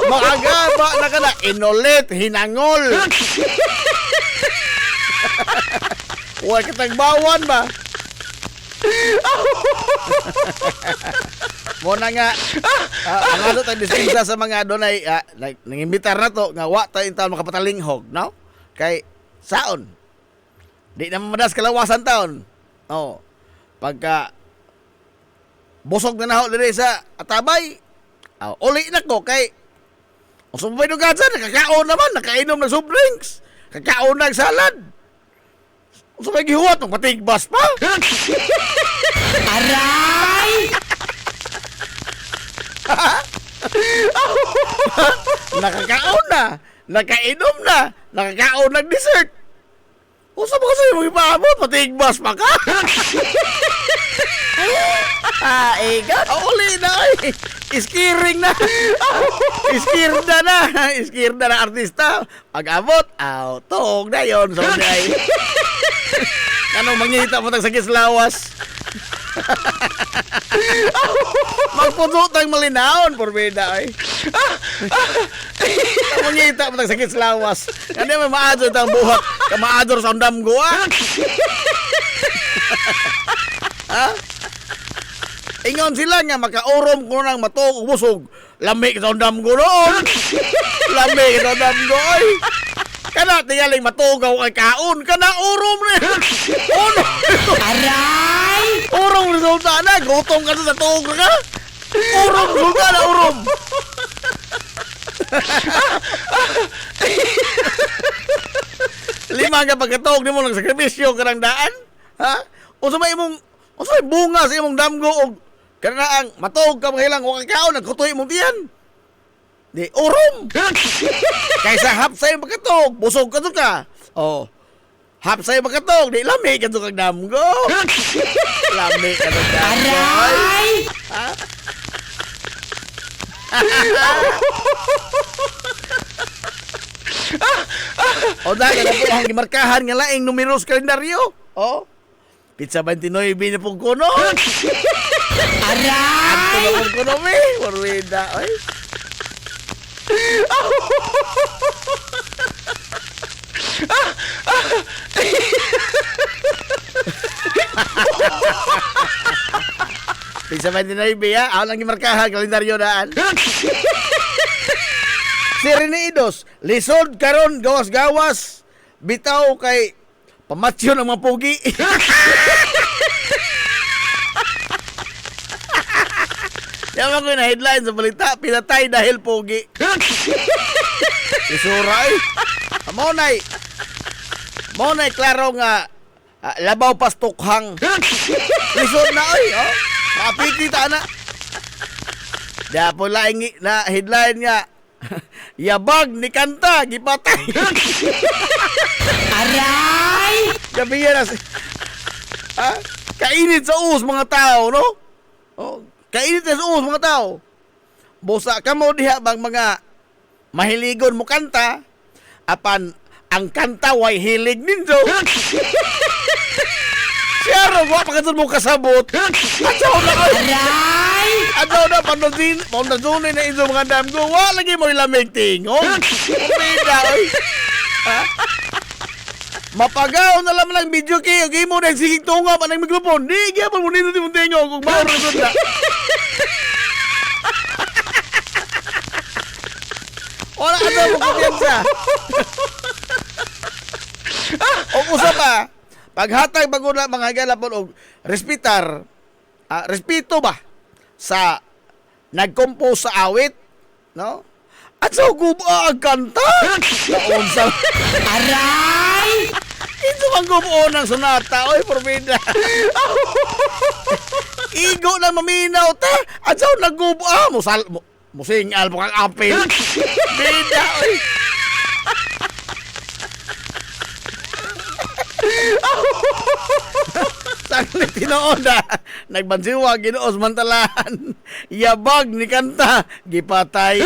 Makagaba na ka na, inulit, hinangol! Huwag katagbawan ba? Muna nga, ang ano tayo distinsa sa mga doon ay, like, nangimbitar na to, nga wa tayo taon makapatalinghog, no? Kay, saon? Di naman madas kalawasan taon. Oh, pagka busog na naho diri sa Atabay, uli na ko kay usubay no gatsa, nakakaon naman, nakainom ng soft drinks, kakaon ng salad. Usubay gihuwat ng patigbas pa. Aray! Nakakaon na, nakainom na, nakakaon ng dessert. Usa ba kasi mo ipaabot, patigbas pa ka? Igat. Uli na ay. Iskiring na. Iskirda na. Iskirda na artista. Pag-abot, tog na yun. So, ay. Ano, mangita mo tag sakis lawas. Magputo tang malinaon, porbeda ay. Mangita mo tag sakis lawas. Kani may maador tang buhat. Kamaador sa undam ko, ha? Ingon sila nga makaurom ko nang matog busog. Lamig sa undam ko noon. Lamig sa undam ko ay. Kana tingaling matugaw kay kaon. Kana urom na. Uno. Aray! Urom resulta na. Gutom ka sa tuog ka. Urom resulta na urom. Lima ka pagkatog ni mo ng sakripisyo karang daan. Ha? Unsa may imong bunga sa imong damgo og kana ang matog ka mahilang wa kaon nagkutoy imong tiyan. Di urom. Kaysa hapsay pagkatog, busog ka to ka. Oh. Hapsay pagkatog, di lami ka to kag damgo. Lami ka to damgo. Aray! Ha? O dahil na po ang gimarkahan nga laing numero sa kalendaryo. O. Pizza 29 na pong kuno. Aray! Ato na pong kuno, me. Warwida, oy. Pizza 29, ha? Ako lang gimarkahan, kalendaryo daan. Si Rene Idos, lisod karon gawas-gawas, bitaw kay pamatsyo ng mga pugi. Yaman ko na headline sa balita, pinatay dahil pugi. Isuray. Monay, klaro nga, labaw pastukhang. Lisod na, oy, oh. Makapikita na. Diya po laing na headline nga, yabag ni Kanta, gipatay. Aray! Gabi yan kainit sa us mga tao, no? Oh, kainit sa us mga tao. Busa ka mo diha bang mga mahiligon mo kanta, apan ang kanta way hilig ninyo. Siya ro, wa pa mo kasabot. Atsaw na ko. Aray! Atsaw na, pandazunin na iso mga damgo. Wa lagi mo ilamig tingong. Pumida, oy. Ha? Mapagaw na laman ng video kayo. Gay mo na yung sigig tunga pa ng mikrofon. Di, gyapon mo nito timong tingong. Kung mauro na. Wala ka daw mo kumpiyansa. O usap pa. Paghatag bago na mga galapon og respeto ba sa nagkompose sa awit, no? At sa guba ang kanta. Naon sa Aray! ito ang gubuo ng sonata. Oy, porbida. Igo na maminaw ta. At sa naggubo musingal po kang apel. Bida, oy. Saglit tinoon na. Nagbansiwa, ginoos mantalaan. Yabag ni Kanta. Gipatay.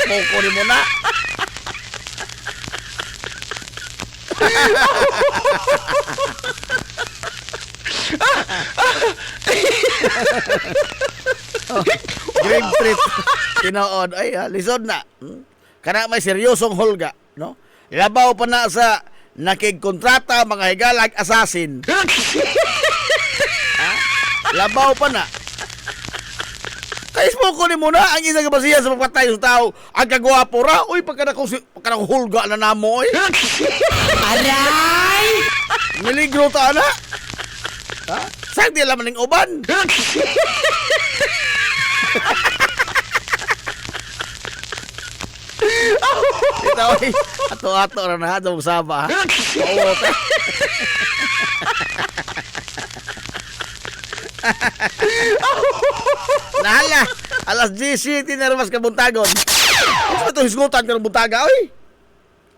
Poko ni mo na. Grave treat. Tinood. Ay, lisod na. Kana may seryosong hulga. No? Labaw pa na sa nakigkontrata mga higalag assassin. Labaw pa na. Kaismo ko ni muna ang isang kabasihan sa pagpatay sa tao. Ang kagwapo ra. Uy, pagkanang hulga na namo. Aray! Niligro ta na. Ha? Saan di alam ng uban? Ito ay ato-ato na na sa saba. Oo ta. Nahala, alas 10 na ramas ka buntagon. Unsa to hisgutan ka ng buntaga, oy?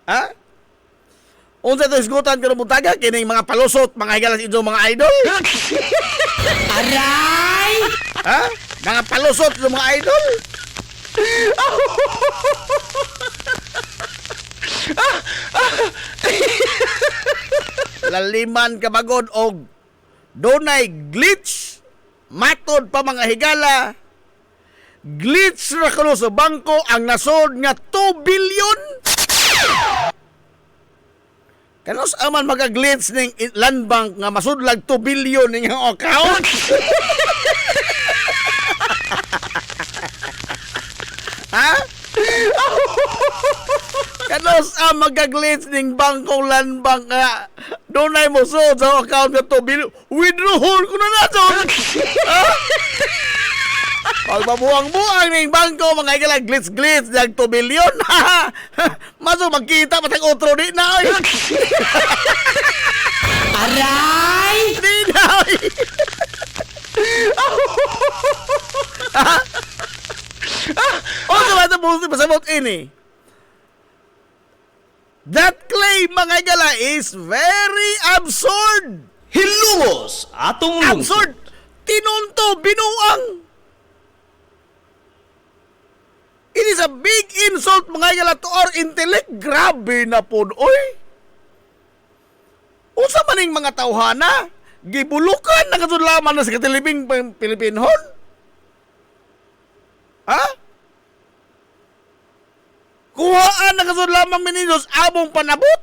Ha? Unsa to hisgutan ka ng buntaga? Kining mga palusot, mga higalas ido mga idol? Aray! Ha? Mga palusot ng mga idol? Laliman ka bagod og dunay glitch matod pa mga higala. Glitch ra kuno sa bangko ang nasod nga 2 billion. Kanos aman maka-glitch ning land bank nga masudlag 2 billion ning account? Ha? Kanos ang maka-glitch ning bangkong land bank nga dunay mo sa account nga 2 billion? Withdrawal ko na naton. Ha? Pagbabuang-buang ning bangko mga ikalang glitch-glitch ng 2 billion. Maso magkita patang otro di na oy. Aray! Di na oy. O sa mga busi pasabot ini. That claim mga igala is very absurd. Hilungos atong lungsod. Absurd. Tinunto, binuang. It is a big insult mga igala to our intellect. Grabe na po, oy. Unsa maning mga tawhana? Gibulukan na kasudlaman na sa katilibing Pilipinhon? Ha? Kuhaan na kasudlaman mininos abong panabot?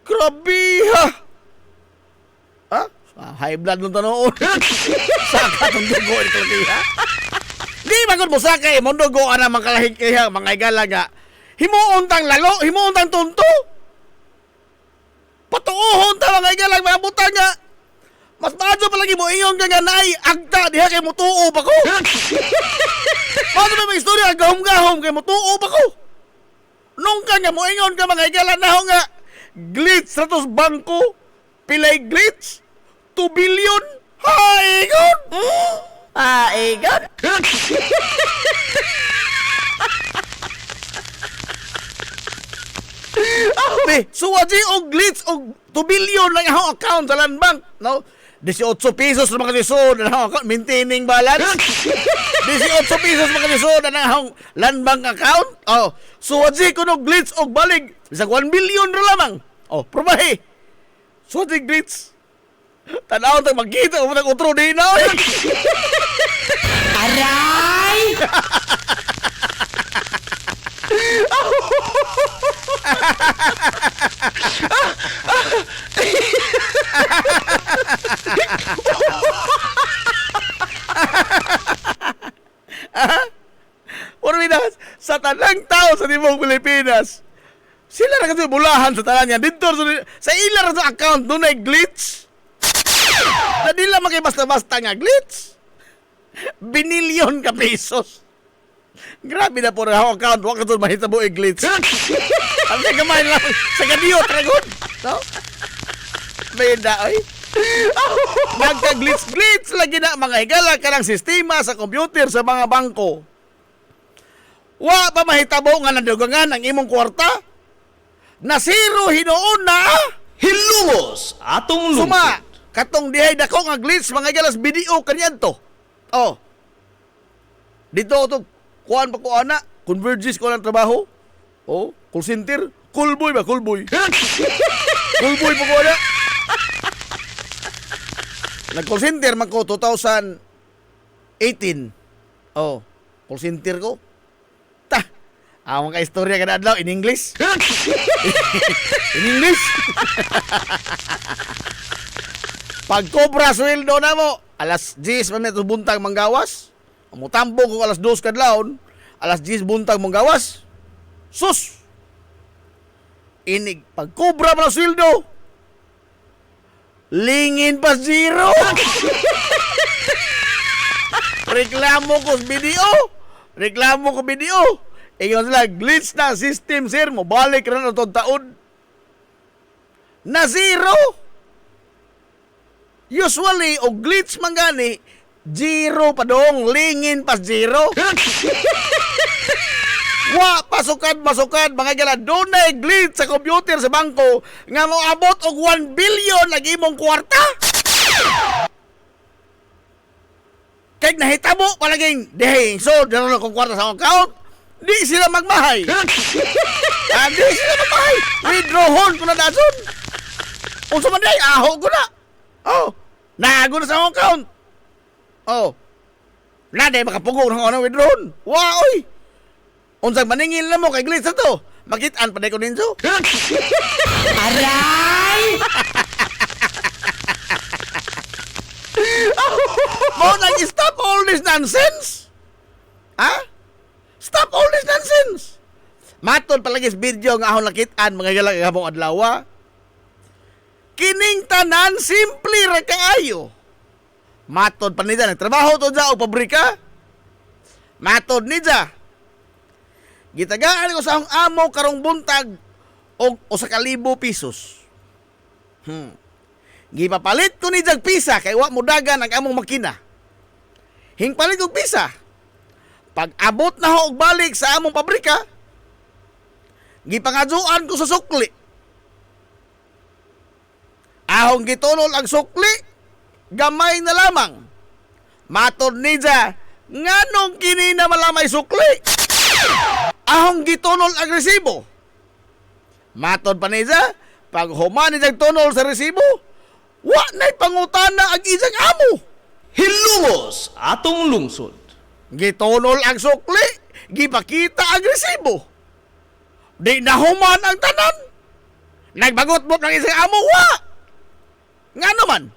Grabe ha! Ha? High blood nung tanoon. Saka itong dugo ito ha? Di magod mo saka eh. Mundo go na mga kalahig kaya mga igala nga. Himuuntang lalo, himuuntang tunto. Patuuhon ta mga igala mga butang nga. Mas maadyo palagi mo ingon ka nga naay agta diha kay mutuo pa ko. Paano ba may istorya gahom-gahom kay mutuo pa ko? Nung ka nga mo ingon ka mga igala na nga glitch sa tos bangko pilay glitch 2 billion haigon. Haigon? Be, suwaji og glitch og 2 billion lang ang account sa land bank. No? 18 pesos na mga lisod ang account maintaining balance. 18 pesos mga lisod ang land bank account. Oh, suwaji ko no glitch og balig bisag 1 billion ra lamang. Oh, probahe. Suwaji glitch. Tanaw tag magkita mo nang utro di na. Aray! Porminas, sa tanang tao sa timong Pilipinas, sila na kasi bulahan sa tanan niya. Dito sa ilar sa account, doon ay glitch. Na di lang makay basta-basta nga glitch. Binilyon ka pesos. Grabe na po na ako account. Huwag ka doon mahitabo ay glitch. Ang nagamay lang sa ganiyot, ragon. No? Beda, oy. Nagka-glitch-glitch lagi na mga higala ka ng sistema sa computer sa mga bangko. Wa pa mahitabo nga nadugangan ang imong kwarta? Na zero hinoon na Hilungos atong lungsod. suma. Katong dihay dako nga glitch mga galas video kanyan to. Oh. Dito to kuan pa ko ana, converges ko lang trabaho. Oh, call center, cool boy ba, cool boy. Cool boy pa ko ana. Nag-call center man ko 2018. Oh, call center ko. Ta, amang ka-istorya ka na adlaw in English. In English. Pag cobra sweldo na mo, alas 10 man ito buntag manggawas. Mutambo ko alas 2 kadlawon, alas 10 buntag manggawas. Sus! Inig, pag cobra mo na sweldo, lingin pa zero. Reklamo ko sa video. Reklamo ko video. Ingon sila, glitch na system, sir. Mabalik na itong taon. Na zero. Usually, o glitch man gani, zero pa dong. Lingin pa zero. Wa, pasukan, mga gala. Doon na glitch sa computer sa bangko nga mo abot og 1 billion lagi mong kwarta. Kaya nahitabo palaging dehing. So, dala na kong kwarta sa account. Di sila magmahay. Di sila magmahay. Withdrawon ko na dason. Kung sumanday, aho ko na. Oh, nago na sa akong account. Oh, naday makapugong ng ano withdrawon. Wow, oy. Unsang maningil na mo kay glitch na to. Makitaan pa ko ninso. Aray! Mo nag-stop all this nonsense? Ha? Stop all this nonsense. Matod palagi sa video nga ahon nakitaan mga galang habong adlaw. Kining tanan simple ra kaayo. Matod pa nila nagtrabaho to sa og pabrika. Matod nila. Gitagaan ko sa akong amo karong buntag og 1,000 pesos. Gipapalit ko ni jag pisa kay wa mo dagan ang among makina. Hingpalit og pisa. Pag abot na ho og balik sa among pabrika, gipangadzuan ko sa sukli. Ahong gitunol ang sukli, gamay na lamang. Matod niya, nganong kini na malamay sukli? Ahong gitunol ang resibo. Matod pa niya, pag human niya tunol sa resibo, wa na'y pangutana ang isang amo. Hilungos atong lungsod. Gitunol ang sukli, gipakita ang resibo. Di nahuman ang tanan. Nagbagot-bot ng isang amo, wa. Nga naman.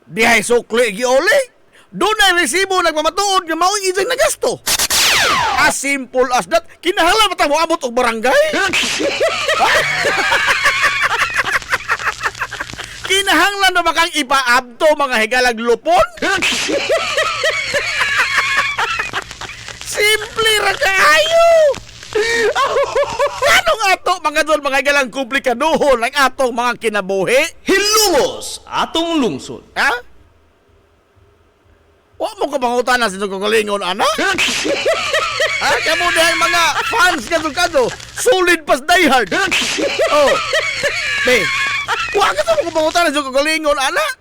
Dihay sukli giuli, doon ay resibo nagmamatuod nga mao'y isang nagasto. As simple as that, kinahanglan ba tayo abot og barangay? Kinahanglan na ba kang ipaabto mga higalag lupon? Simple ra kaayo. Anong ato mga doon mga higalang komplikaduhon ang atong mga kinabuhi? Hilungos atong lungsod. Ha? Wa mo ka pangutana sa kagalingon, anak? Ha? Kamu dahil mga fans kadto solid pas diehard. Oh. Be, wa ka sa mga pangutana sa kagalingon, anak?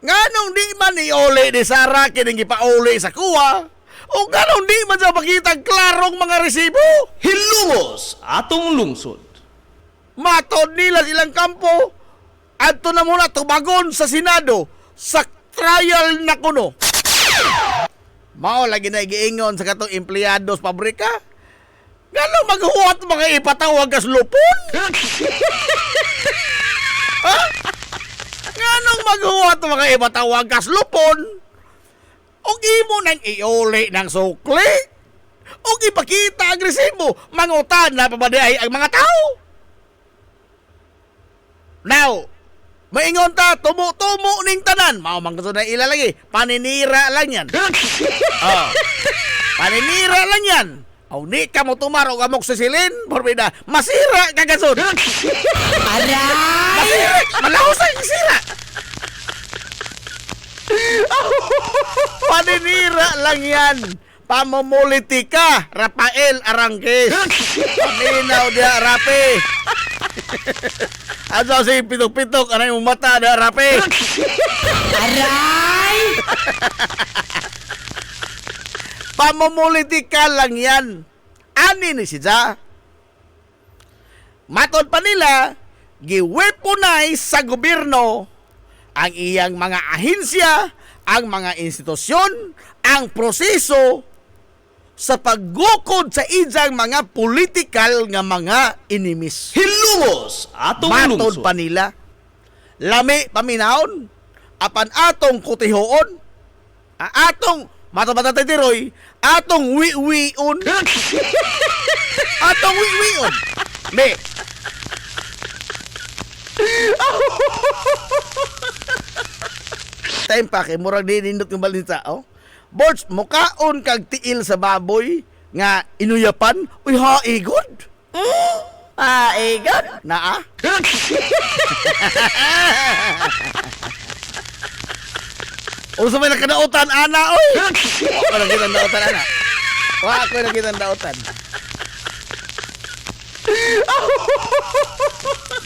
Nganong di man iuli ni Sara kining ipauli sa kuwa? O nganong di man sa pakita klarong mga resibo? Hilungos atong lungsod. Matod nila silang kampo. Adto na muna tubagon sa Senado sa trial na kuno. Mao lagi na giingon sa katong empleyado sa pabrika. Ngano maghuwat mga ipatawag kas lupon? Ha? Ngano maghuwat mga ipatawag kas lupon? Og imo nang iuli ng sukli? Og ipakita agresibo, mangutan na pabadiay ang mga tao? Now, maingon ta, tumo-tumo ning tanan. Mao man gusto na ilalagi. Paninira lang yan. Oh. Paninira lang yan. Aw ni ka mo tumaro ka mok sisilin. Porbida, masira ka gasod. Aray! Masira! Malahos ang sira. Paninira lang yan. Pamumulitika, Rafael Arangkes. Paminaw dia, Rapi. Aso si pitok-pitok, anay mong mata na, Rapi. Aray! Pamumulitika lang yan. Ani ni siya. Matod pa nila, giweaponize sa gobyerno ang iyang mga ahensya, ang mga institusyon, ang proseso sa paggukod sa ijang mga political nga mga inimis. Hilungos atong Matod lungsod. pa nila, lami paminaon, apan atong kutihoon, atong matod pa tatay Tiroy, atong wiwion, atong wiwion. Me, time pa kay murag dinindot ng balita, oh. Borch, mukaon kag tiil sa baboy nga inuyapan, uy haigod. Aigon. Naa? Uso may nakadautan, ana, oy! Wako nakita ang dautan, ana. Wako nakita ang dautan.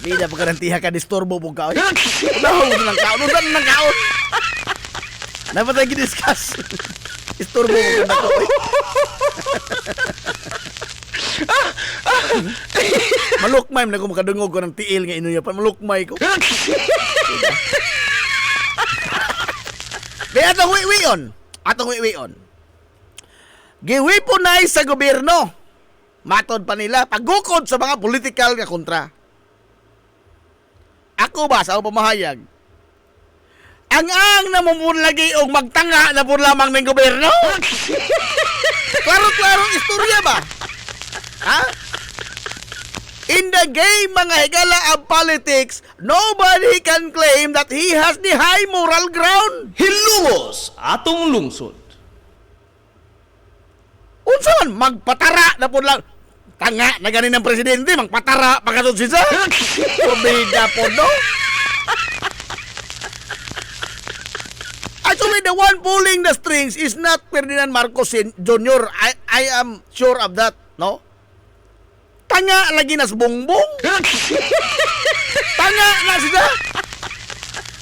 Bida pa ka ng tiha ka, disturbo po ka, oy. Unahon mo ng kaon, unahon mo ng kaon. Dapat tayo gidiscuss. Disturbo mo ka na to, oy. Malukmay, na kung makadungog ko ng tiil nga inuyapan, malukmay ko. Kaya atong wiwion. Atong wiwion. Giwiponize sa gobyerno. Matod pa nila. Paggukod sa mga political nga kontra. Ako ba sa akong pamahayag? Ang namumulagi og magtanga na po lamang ng gobyerno? Klaro-klaro istorya ba? Ha? In the game, mga higala of politics, nobody can claim that he has the high moral ground. Hilungos atong lungsod. Unsa man magpatara na po lang tanga na ganin ng presidente, magpatara pagkatod siya. Pumida po, no? Actually, the one pulling the strings is not Ferdinand Marcos Jr. I am sure of that, no? Tanga lagi na sa bongbong. Tanga na siya.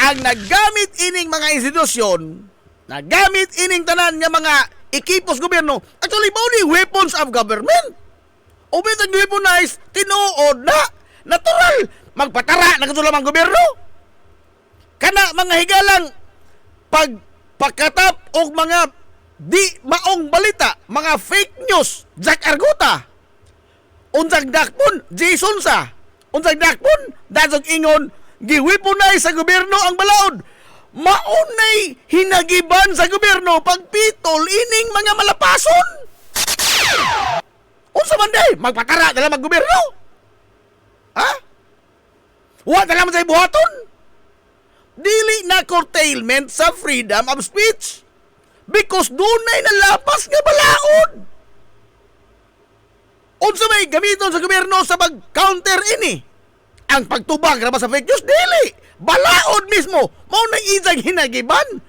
Ang naggamit ining mga institusyon, nagamit ining tanan nga mga ekipos gobyerno, actually, only weapons of government. O bitag weaponize, tinuod na. Natural. Magpatara na katulad ang gobyerno. Kana mga higalang pagkatap o mga di maong balita, mga fake news, Jack Arguta. Unsag dakpon, Jason sa. Unsag dakpon, dasog ingon, giwiponize sa gobyerno ang balaod. Maunay hinagiban sa gobyerno pagpitol ining mga malapason. Unsa man day, magpatara na lang gobyerno? Ha? Wa na lang sa buhaton? Dili na curtailment sa freedom of speech. Because dunay nalapas nga balaod. Unsa may gamiton sa gobyerno sa pag-counter ini? Ang pagtubag ra ba sa fake news? Dili! Balaod mismo! Mao na isang hinagiban!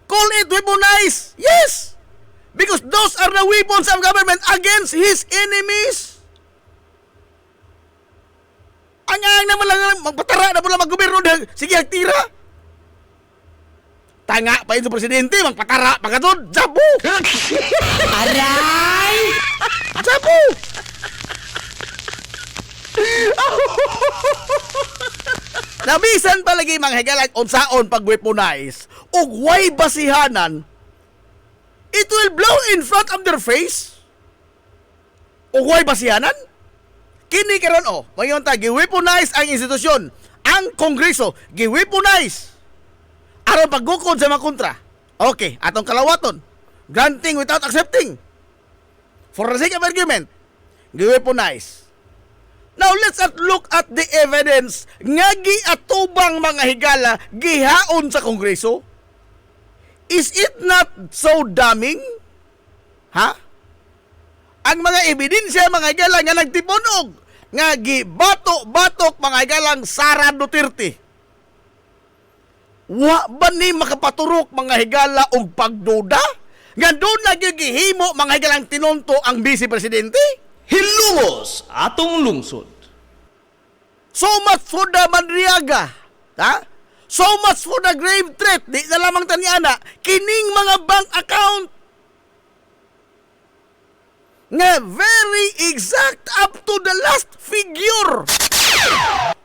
Call it weaponize! Yes! Because those are the weapons of government against his enemies! Ang naman lang magpatara na po lang mag-gobyerno dahil sige agtira! Tanga pa yun sa presidente, magpatara pagkatod! Jabu! Aray! Jabu! Nabisan palagi mga higalag unsaon pag-weaponize ug way basihanan, it will blow in front of their face. Ug way basihanan? Kini karon mayon ta gi-weaponize ang institusyon, ang Kongreso gi-weaponize aron paggukod sa mga kontra. Okay, atong kalawaton, granting without accepting. For the sake of argument, gi-weaponize. Now, let's look at the evidence nga giatubang mga higala gihaon sa Kongreso. Is it not so damning? Ha? Ang mga ebidensya mga higala nga nagtipunog nga gibatok-batok mga higalang Sara Duterte. Wa ba ni makapaturok mga higala og pagduda? Nga doon nagigihimo mga higalang tinunto ang Vice Presidente? Hilungos atong lungsod. So much for the Madriaga. Ha? So much for the grave threat. Di na lamang tanyana, kining mga bank account nga very exact up to the last figure.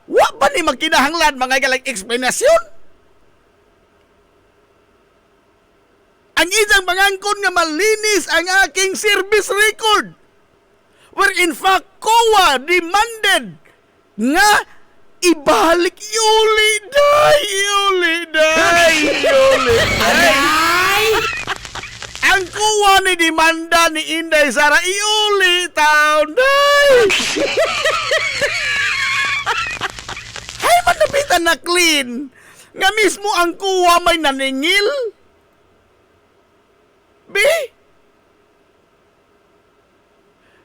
Wa ba ni magkinahanglan mga galang explanation? ang isang pangangkon nga malinis ang aking service record. Where in fact, COA demanded nga ibalik Yuli day. Ang COA ni demanda ni Inday Sara iuli taon day. Hay manapitan na clean. Nga mismo ang COA may naningil. B?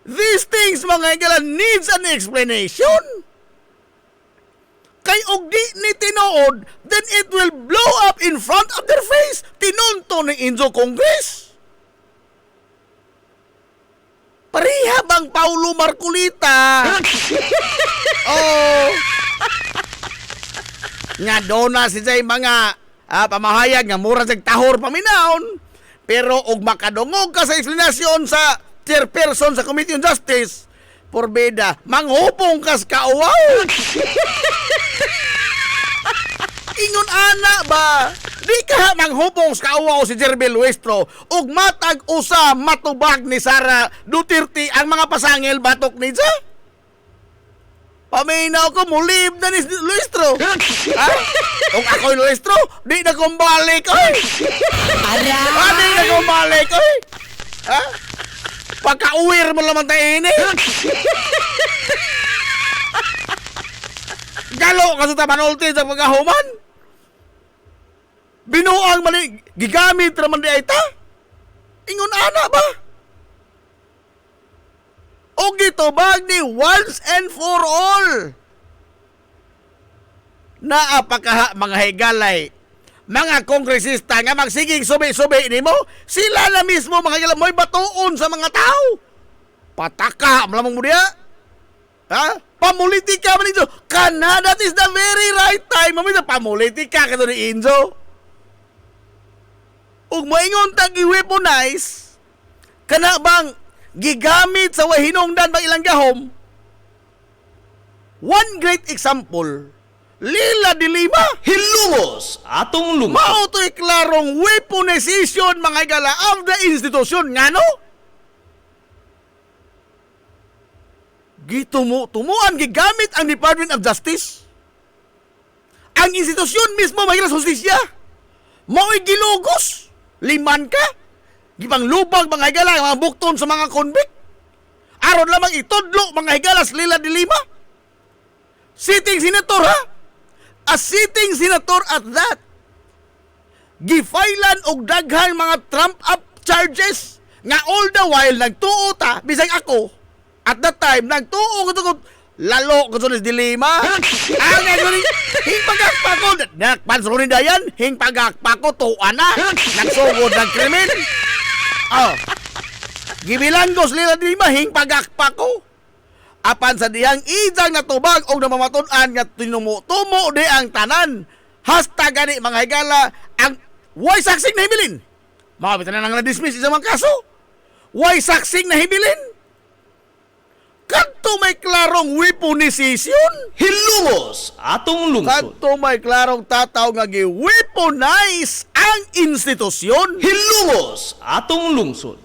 These things, mga igala, needs an explanation. Kay og di ni tinuod, then it will blow up in front of their face. Tinunto ni Inzo Congress. Pareha bang Paulo Marcolita? Oh. Nga doon na si Jay mga pamahayag nga mura sa tahor paminaon. Pero og makadungog ka sa explanasyon sa chairperson sa Committee on Justice, porbeda, manghupong kas kauwaw. Ingon ana ba? Di ka manghupong sa kauwaw si Jerby Luestro ug matag usa matubag ni Sara Duterte ang mga pasangil batok ni Ja? Paminaw ko, mulib na ni Luestro. Ha? Kung ako'y Luestro, di na kong balik, oy. Di na kong balik, oy. Ha? Pagka-uwir mo naman tayo ini. Galo ka sa tamanulti sa pagkahuman. Binuang mali, gigamit naman di ay ta. Ingon ana ba? O gitubag ni once and for all. Naapakaha mga higalay, mga kongresista nga magsiging subi-subi nimo, sila na mismo mga higalay mo'y batuon sa mga tao. Pataka, malamang mo diya. Ha? Pamulitika man Inzo. Kana, that is the very right time. Mamita, pamulitika ka ni Inzo. Ug moingon tag i-weaponize, kana bang gigamit sa wahinungdan bang ilang gahom. One great example, Lila de Lima, Hilungos atong lungsod. mao to'y klarong weaponization mga igala of the institution nga no? Tumuan gigamit ang Department of Justice. Ang institusyon mismo mga igala sa hustisya. Mao'y gilugos. Liman ka. Gipang lubag mga higala, mga bukton sa mga convict. Aron lamang itudlo mga higalas Lila de Lima. Sitting senator ha? A sitting senator at that. Gifailan og daghang mga trump-up charges nga all the while nagtuo ta, bisag ako, at that time, nagtuo ko lalo ko sa dilema. Ang hingpagakpako, nakpansunin dayan, hingpagakpako, tuwa na, nagsugod ng krimen. Oh. Gibilanggos nila di mahing pagakpako. Apan sa diyang idang natubag o namamatunan nga tinumutumo di ang tanan. Hashtag gani mga higala ang way saksing na hibilin. Makabitan na nang na-dismiss sa mga kaso. Way saksing na hibilin. Kanto may klarong weaponization. Hilungos atong lungsod. Kanto may klarong tataw nga gi-weaponize ang institusyon. Hilungos atong lungsod.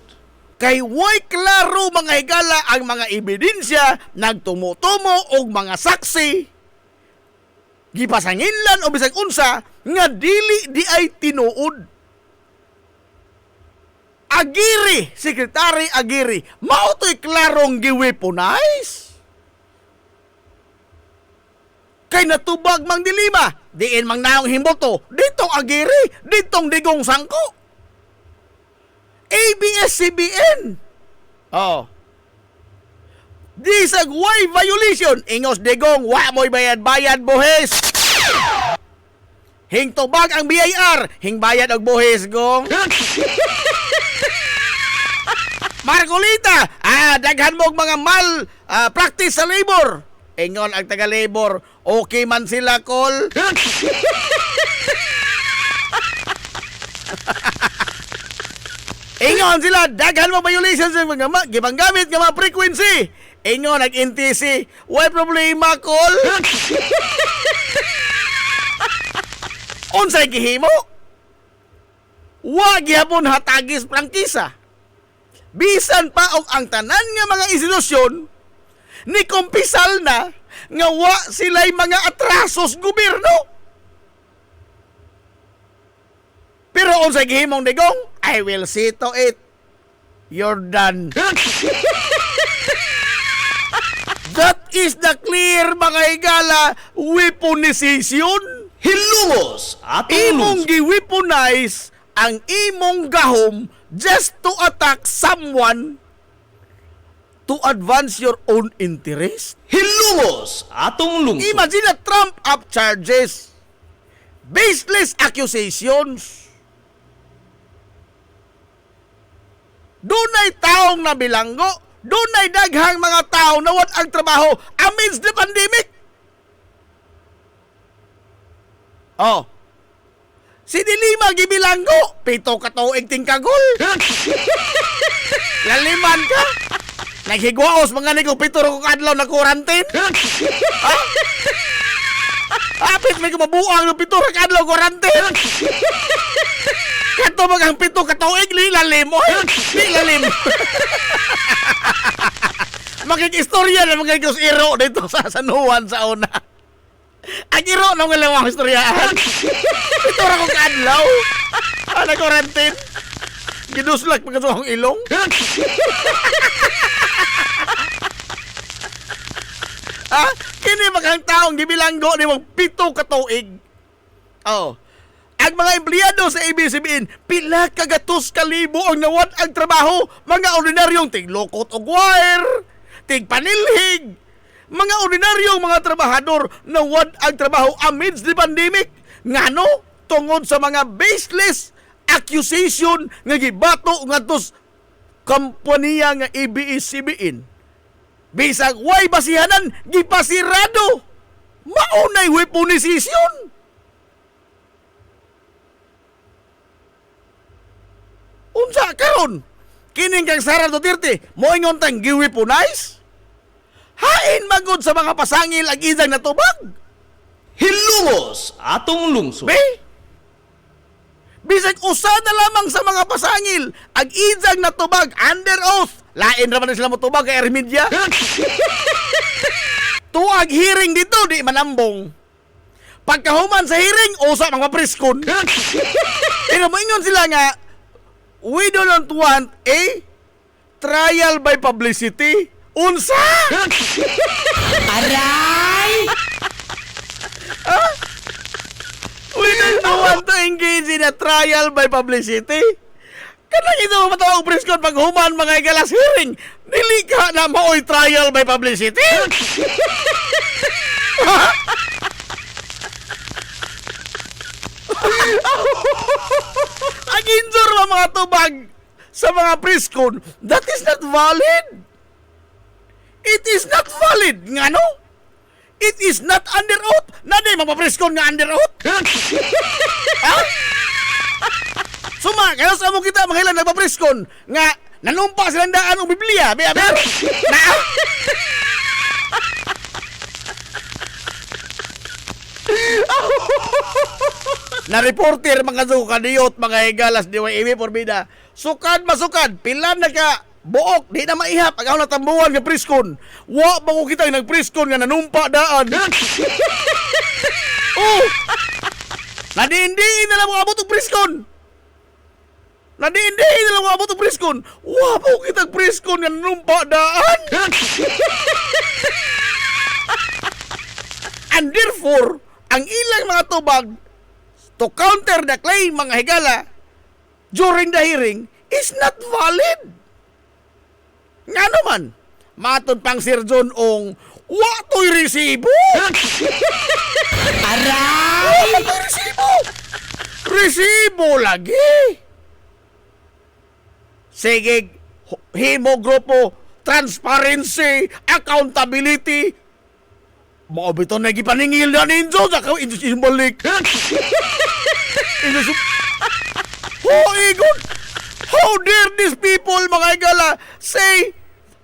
Kay way klaro mga higala ang mga ebidensya nagtumutumo og mga saksi. Gipasanginlan o bisag unsa nga dili di ay tinuod. Aguirre, Secretary Aguirre, mao to'y klarong gi-weaponize. Kay natubag mang dilima, diin mang naong himboto, ditong Aguirre, ditong digong sangko. ABS-CBN. Oh. Disag way violation, ingos digong, wa mo'y bayad-bayad buhis. Hing tubag ang BIR, hing bayad og buhis gong. Marcolita, daghan mo mga practice sa labor. Ingon ang taga-labor, okay man sila, call. Ingon sila, daghan mo violations sa mga gibanggamit nga mga frequency. Ingon nag-NTC, why problema, call. Unsay gihimo? wa gyapon hatagis prangkisa. Bisan pa og ang tanan nga mga institusyon ni kumpisal na nga wa sila'y mga atrasos gobyerno. Pero unsay gihimong digong, I will see to it. You're done. That is the clear mga higala weaponization. Hilungos atong Imong lungsod. gi-weaponize ang imong gahom just to attack someone to advance your own interest. Hilungos atong lungsod. Imagine na trump up charges, baseless accusations. Dunay taong nabilanggo, dunay daghang mga tao na wat ang trabaho amidst the pandemic. Oh, si Dilima gibilanggo, 7 ka tuig tingkagol. Laliman ka. Naghigwaos mga nigong 7 kong adlaw na quarantine. Ha? Apit may kumabuang ng 7 ka adlaw quarantine. Kato magang 7 ka tuig, lilalim. Oy, lilalim. Makikistorya na mga iro dito sa San Juan sa una. Ang iro na mga lawang istoryahan. 7 ra kong adlaw. Ano quarantine? Ginuslak pagkasuha akong ilong. Ah, kini magang taong gibilanggo ni mong 7 ka tuig. Oh. Ang mga empleyado sa ABS-CBN, pila kagatos kalibo ang nawat ang trabaho, mga ordinaryong tiglokot og wire, tigpanilhig, mga ordinaryong mga trabahador nawat ang trabaho amidst the pandemic. Ngano? Tungod sa mga baseless accusation nga gibato ngadtos kompanya nga ABS-CBN. Bisag way basihanan, gipasirado. Maunay weaponization. Unsa karon? Kining kang Sara Duterte, moingon tang gi-weaponize? Hain magod sa mga pasangil ang izang natubag. Hilungos atong lungsod. Be? Bisag usa na lamang sa mga pasangil ang izang natubag under oath. Lain raman na sila matubag kay Ermedia. Tuag hearing dito, di manambong. Pagkahuman sa hearing, usa mga priskon. Pero moingon sila nga, we do not want a trial by publicity. Unsa? Aray! We don't want to engage in a trial by publicity. Kanang ito matawag preskon pag human mga igalas hearing. Dili ka na maoy trial by publicity. Ang injure mga tubag sa mga preskon, that is not valid. It is not valid. Nga no? It is not under oath. Naday mapapreskon nga under oath. Ha? Suma, kaya sa mo kita mga ilan nagpapreskon nga nanumpa silang daan o Biblia. Be, na? Na reporter mga sukadiyot mga higalas di YEB Forbida. Sukad masukad, pila na ka buok, di na maihap ang ako natambuhan nga priskon. Wa ba ko kita yung nagpriskon nga nanumpa daan. Oh! Nadiindiin na lang mga abot priskon. Nadiindiin na lang mga abot priskon. Wa ba ko kita priskon nga nanumpa daan. And therefore, ang ilang mga tubag to counter the claim mga higala during the hearing is not valid. Nga naman, matod pang Sir John Ong, wato'y resibo! Aray! Wato'y resibo! Resibo lagi! Sige, himo grupo, transparency, accountability, mga bito na gipaningil na ninyo, saka inyo balik. Oh, Igon! How dare these people, mga igala, say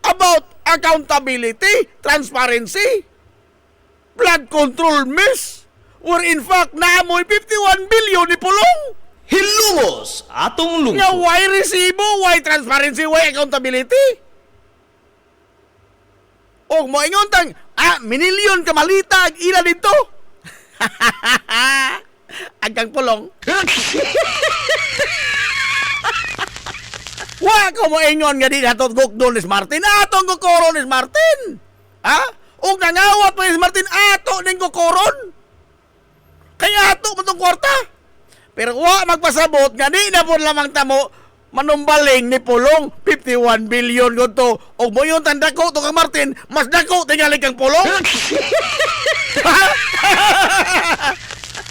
about accountability, transparency, blood control mess, where in fact naamoy 51 billion ni Pulong. hilungos atong Nga lungsod. why resibo, why transparency, why accountability? O mo ingon tang, minilyon ka malita ag ila dito. Agkang pulong. Wa ko mo ingon nga di natot gukdon ni Martin, atong gukoron ni Martin. Ha? O nangawat pa ni Martin, ato ning gukoron. Kaya ato mo tong kwarta. Pero wa magpasabot nga di na po lamang tamo manumbaling ni Pulong 51 billion ko to. O mo yung tanda ko to kang Martin, mas dako tingali kang Pulong.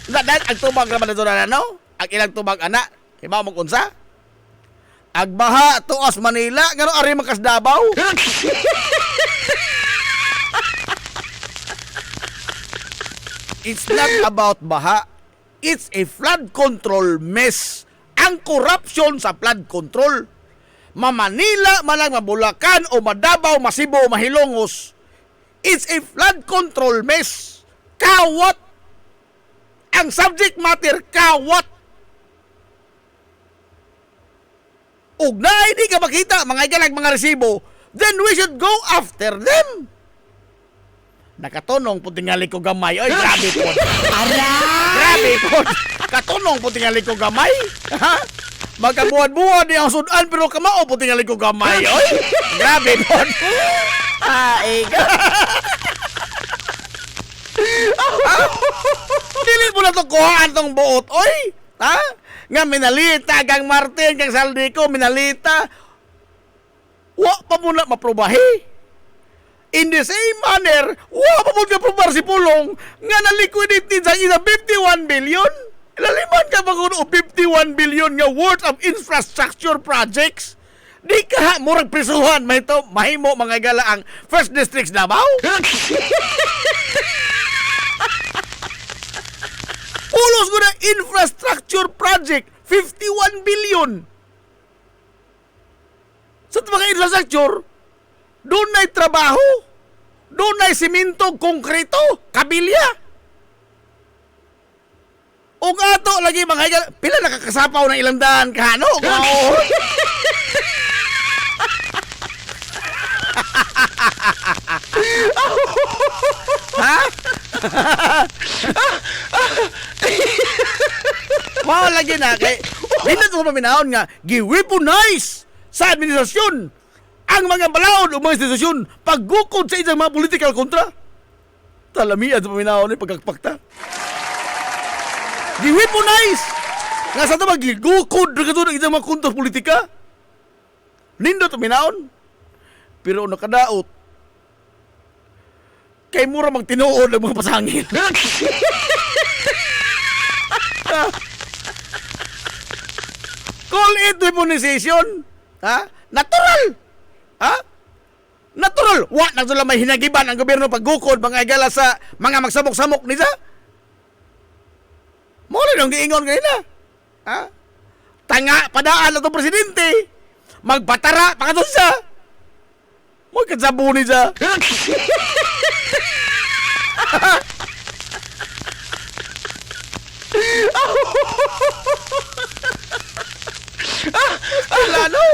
Dadan ang tubag naman na doon ano? Ang ilang tubag anak, iba mo kunsa? Agbaha tuas Manila, ngano ari makas Davao? It's not about baha. It's a flood control mess. Ang corruption sa flood control. Mamanila, malang Mabulacan o Madabao, Masibo, Mahilongos. It's a flood control mess. Kawat. Ang subject matter, kawat. Ug na hindi ka makita, mga igalag mga resibo, then we should go after them. Nakatunong po tingali ko gamay. Oy, grabe po. Grabe po. Katunong po tingali ko gamay. Ha? Magkabuhat-buhat di ang sudan pero kamao po tingali ko gamay. Oy, grabe po. Dili mo na to kuhaan tong buot. Oy, ha? Nga minalita kang Martin, kang Saldico, minalita. Wa pa mo na maprobahi. In the same manner, wa pa mo kaprobar si Pulong nga na-liquidate sa isa 51 billion. Ilaliman ka ba kung 51 billion nga worth of infrastructure projects? Di ka murag prisuhan, mahimo mga gala ang First Districts Davao. Ulos ko na infrastructure project, 51 billion. Sa mga infrastructure, doon na'y trabaho, doon na'y simento, konkreto, kabilya. O nga to, lagi mga higal, pila nakakasapaw ng ilang daan ka, ano? Ha? Wow, lagi na kay hindi ko paminahon nga gi-weaponize sa administrasyon ang mga balaod o mga institusyon paggukod sa isang mga political kontra. Talamian sa paminahon ni pagkakpakta. Gi-weaponize nga sa ito magigukod na ng isang mga kontra politika. Nindot paminahon. Pero nakadaot kay mura magtinuod ng mga pasangil. Call it weaponization. Ha? Natural. Ha? Natural. Wa na sila may hinagiban ang gobyerno paggukod mga igala sa mga magsamok-samok nisa. Muli nang giingon kanina. Ha? Tanga padaan na itong presidente. Magbatara pangatod siya. Magkasabu ni siya. Lalo.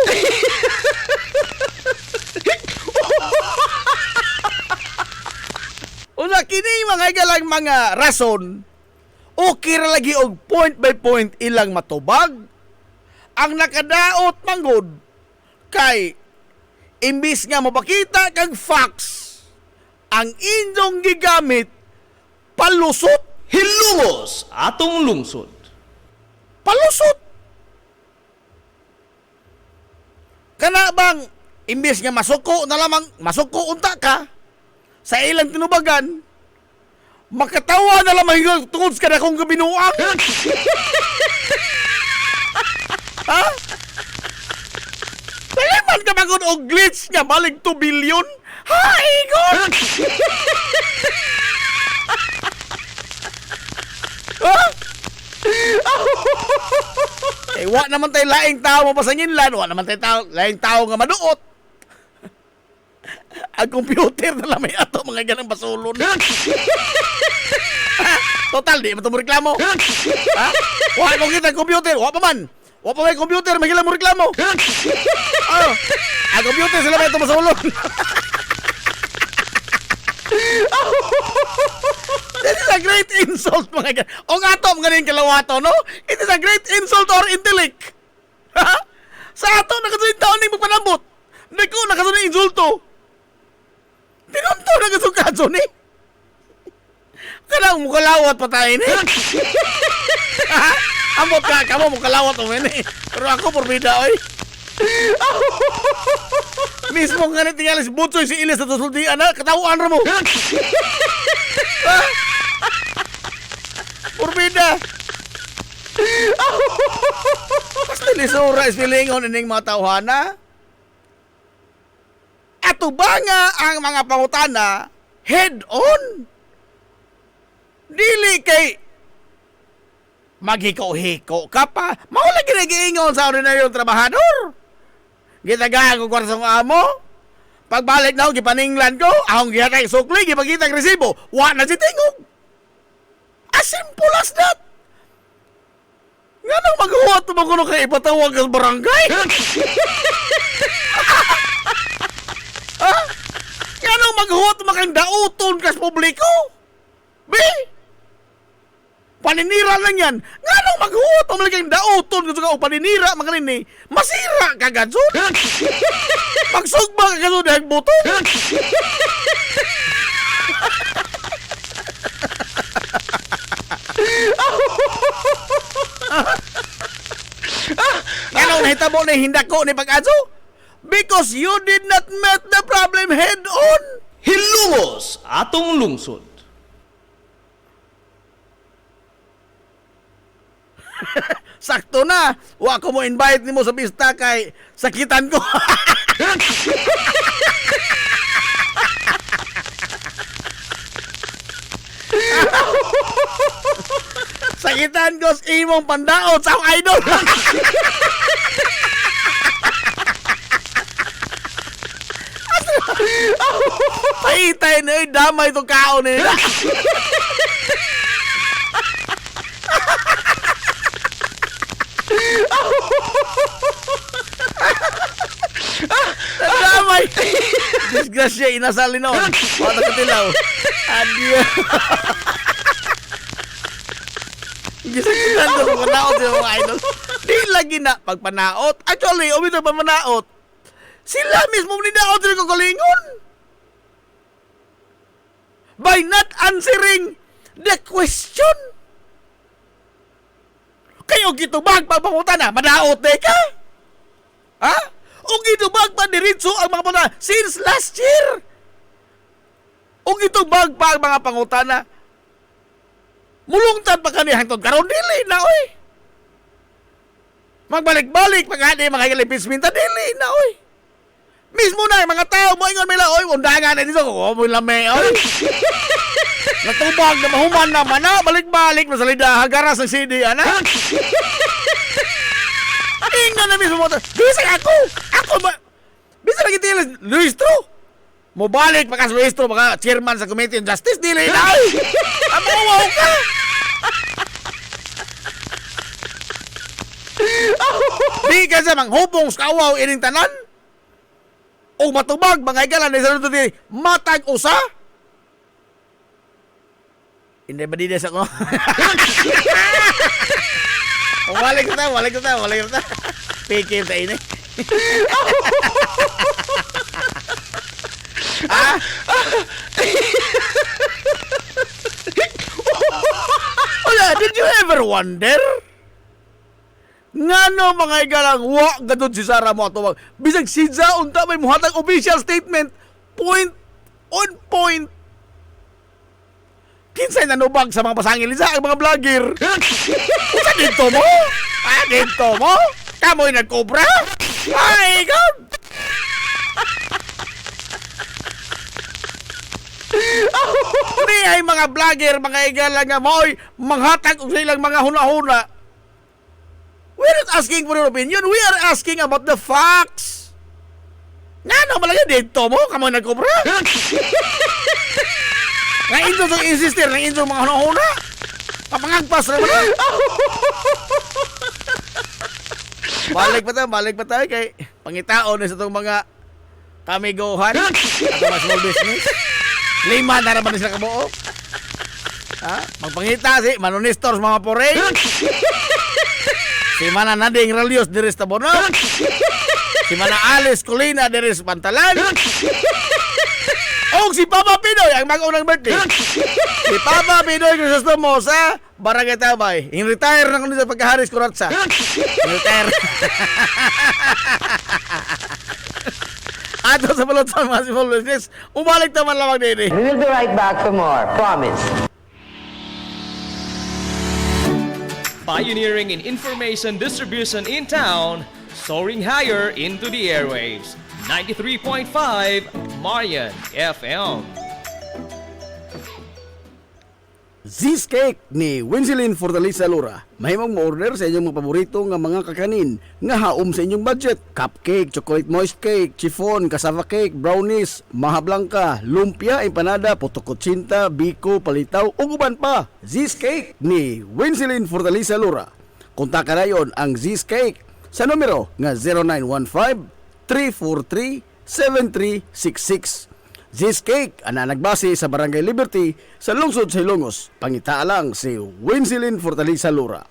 Una kini mga igalang mga rason okay ra lagi og point by point ilang matubag ang nakadaot manggod kay imbis nga mapakita kag facts ang inyong gigamit palusot. hilungos atong lungsod. Palusot. Kana bang imbis nga masuko na lamang masuko unta ka sa ilang tinubagan makatawa na lamang hingga tungod sa kanakong kabinuang. Ha? Paliman ka bagod og glitch nga balik 2 billion? Hi, God! Ha? Eh, wa naman tayo laing tao mapasanginlan, wa naman tayo laing tao nga maduot. Ang computer na lamay ato mga ganang basulon. Total, di mo ito mo reklamo. Ha? Wala ko kita computer. Wala pa man. Wala pa may computer. Magila mo reklamo. Oh, ang computer sila may ito masulong. That is a great insult, mga gan. O nga to, mga rin kalawato, no? It is a great insult to our intellect. Ha? Sa ato, nakasunod taon ng magpanambot. Naku, nakasunod insulto. Pinunto na kasukadso ni. Kanang mukalawat pa tayo ni. Ambot ka, kamo mukalawat o men eh. Pero ako, porbida, oy. Mismo nga na tingala si Butsoy, si Ilis at Sultian, ha? Katawaan ra mo. Porbida. Basta lisura ispilingon ining mga tawhana. Ato ba nga ang mga pangutana head on? Dili kay maghiko-hiko ka pa. Maula ginagiingon sa ordinaryong trabahador. Gitagahan ko kwarsong amo. Pagbalik na ako, gipaninglan ko. Akong gihatay sukli, gipagitag resibo. Wa na si tingog. As simple as that. Nga nang maghuwat mo ko kay ipatawag sa barangay. Ha? Nga nang maghuwat mo kang dauton kas publiko. Be? Paninira lang yan. Nga nang maghuwat mo kang dauton kas o paninira mga nini. Masira ka gansod. Magsugba ka gansod dahil buto. Anong nahitabo na hindako ni pag-aso? Because you did not meet the problem head on. Hilungos atong lungsod. Sakto na. Wa ko mo invite nimo sa pista kay sakitan ko. Sakitan ko sa imong pandaot sa akong idol. Paitay na damay itong kaon nila. Damay. Disgrasya inasali noon. Wala ka tilaw. Adiyo. Gisakitan ko sa panaot yung mga idol. Di lagi na pagpanaot. Actually, umito pa manaot. Sila mismo ninaot sila kagalingon. By not answering the question. Kayo gitubag pagpamuta na, manaot na ka? Ha? O gitubag pa diritso ang mga pangutana since last year. O gitubag pa ang mga pangutana. Mulungtan pa kani hangtod karon dili na oy. Magbalik-balik pagani mga impeachment dili na oy. Mismo na mga tao mo ingon mila oy undangan na dito ko mo lame oy. Natubag na mahuman naman na balik-balik na salida hagaras ng CD ana. Ingon na mismo mo. Bisa ako ba? Bisa lagi tilis Luistro. Mo balik pakas Luistro mga chairman sa Committee on Justice dili na oy. Amawaw ka. Di ka sa manghubong sa kawaw ining tanan. O matubag, mga igalan, na sa dito matag usa. Hindi ba dides ako? Walik ko ta. Pikim ta ini. Wala, did you ever wonder? Ngano mga igalang wa gadod si Sara mo atubag bisag sidsa unta may muhatag official statement point on point kinsay nanubag sa mga pasangil sa mga vlogger. Usa dito mo? Dito mo? Kamoy nagkobra? Ay god. Di ay mga vlogger mga igalang nga mo'y manghatag og silang mga huna-huna. We're not asking for your opinion. We are asking about the facts. Nga malagay dito mo? Kamoy nagkobra? Nga ito itong insister. Nga ito mga huna-huna. Papangagpas na naman. Balik pa tayo kay pangitaon na sa itong mga kamigohan at mga small business. 5 na naman sila kabuo. Ha? Magpangita si Manonistors mga poreng. Si Mana Nading Ralios diris Tabonog. Si Mana Alice Colina diris Pantalan. O si Papa Pinoy ang mag-unang birthday. Si Papa Pinoy Crisostomo sa Barangay Tabay. In-retire na kundi sa pagkaharis Kuratsa. In-retire. Ato sa balot sa mga small business, umalik naman lamang din eh. We will be right back for more. Promise. Pioneering in information distribution in town, soaring higher into the airwaves. 93.5 Marian FM. Z's Cake ni Winsilin Fortaleza Lura. Mahimong mo-order sa inyong mga paborito nga mga kakanin nga haom sa inyong budget. Cupcake, chocolate moist cake, chiffon, cassava cake, brownies, maha blanca, lumpia, empanada, potokotsinta, biko, palitaw, ug uban pa. Z's Cake ni Winsilin Fortaleza Lura. Kontakan na yon ang Z's Cake sa numero nga 0915-343-7366. Z's Cake, ana nagbase sa Barangay Liberty sa lungsod sa Ilongos. Pangitaa lang si Winsilin Fortaleza Lura.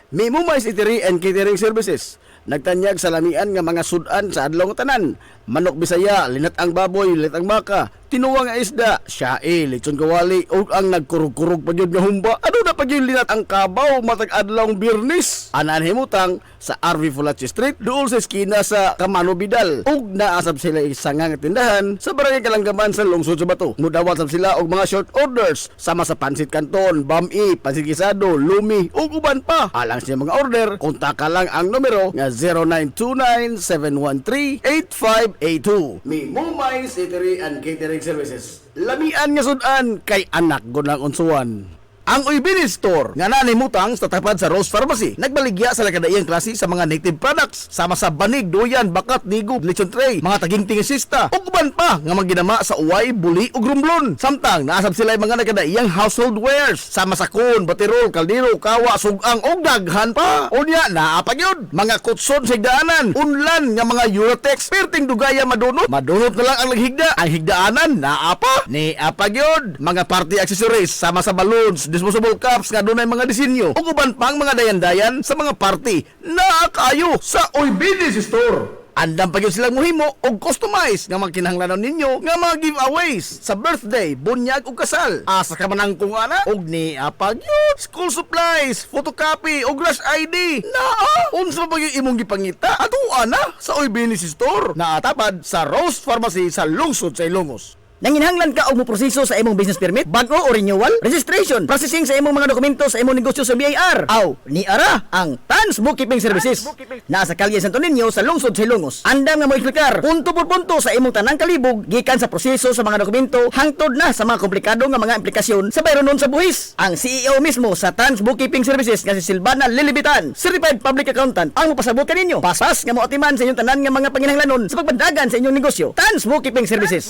May Mumais Eatery and Catering Services. Nagtanyag sa lamian nga mga sudan sa adlaw nga tanan. Manok Bisaya, linat ang baboy, linat ang baka, tinuwa nga isda, siyae, lechon kawali, o ang nagkurug-kurug pa yun nga humba. Ano na pa yun linat ang kabaw matag adlaw birnis? Anan himutang sa RV Fulachi Street, dool sa eskina sa Camano Vidal. Ug naasab sila isang nga tindahan sa Barangay Kalanggaman sa lungsod sa Bato. Mudawat sab sila og mga short orders sama sa pansit canton, bami, pansit gisado, lumi, ug uban pa. Alang siya mga order, kontak lang ang numero nga 0929-713-8582. May Mumais Eatery and Catering Services. Lamian nga sudan kay anak gunang unsuan. Ang Uybini Store nga nanimutang sa tapat sa Rose Pharmacy nagbaligya sa lakadaiyang klase sa mga native products sama sa banig, duyan, bakat, digo, lechon tray, mga taging tingisista ug uban pa nga maginama sa uway, buli ug rumblon. Samtang naasab sila mga nakadaiyang household wares sama sa kun, batirol, kaldero, kawa, sugang ug daghan pa. Unya naa pa gyud mga kutson sa higdaanan, unlan nga mga Eurotex perting dugaya madunot na lang ang naghigda. Ang higdaanan naa pa ni apa gyud mga party accessories sama sa balloons, disposable cups nga dunay mga disenyo ug uban pang mga dayan-dayan sa mga party na kayo sa Uybini Store. Andam pa gyud silang mohimo og customize nga magkinahanglanon ninyo nga mga giveaways sa birthday, bunyag ug kasal. Asa ka man ang kung ana og ni apa gyud school supplies, photocopy ug rush ID. Naa unsa pa gyud imong gipangita ato ana sa Uybini Store. Naatapad sa Rose Pharmacy sa lungsod sa Ilongos. Nanginhanglan ka og moproseso sa imong business permit, bag-o o renewal, registration, processing sa imong mga dokumento sa imong negosyo sa BIR. Aw, ni ara ang Tans Bookkeeping Services. Naa sa Kalye Santo Niño sa lungsod sa Ilongos. Andam nga mo eksplikar punto por punto sa imong tanang kalibog gikan sa proseso sa mga dokumento hangtod na sa mga komplikado nga mga implikasyon sa bayronon sa buhis. Ang CEO mismo sa Tans Bookkeeping Services nga si Silvana Lilibitan, Certified Public Accountant, ang mapasabot kaninyo. Pasas nga moatiman sa inyong tanan nga mga panginahanglanon sa pagbandagan sa inyong negosyo. Tans Bookkeeping Services.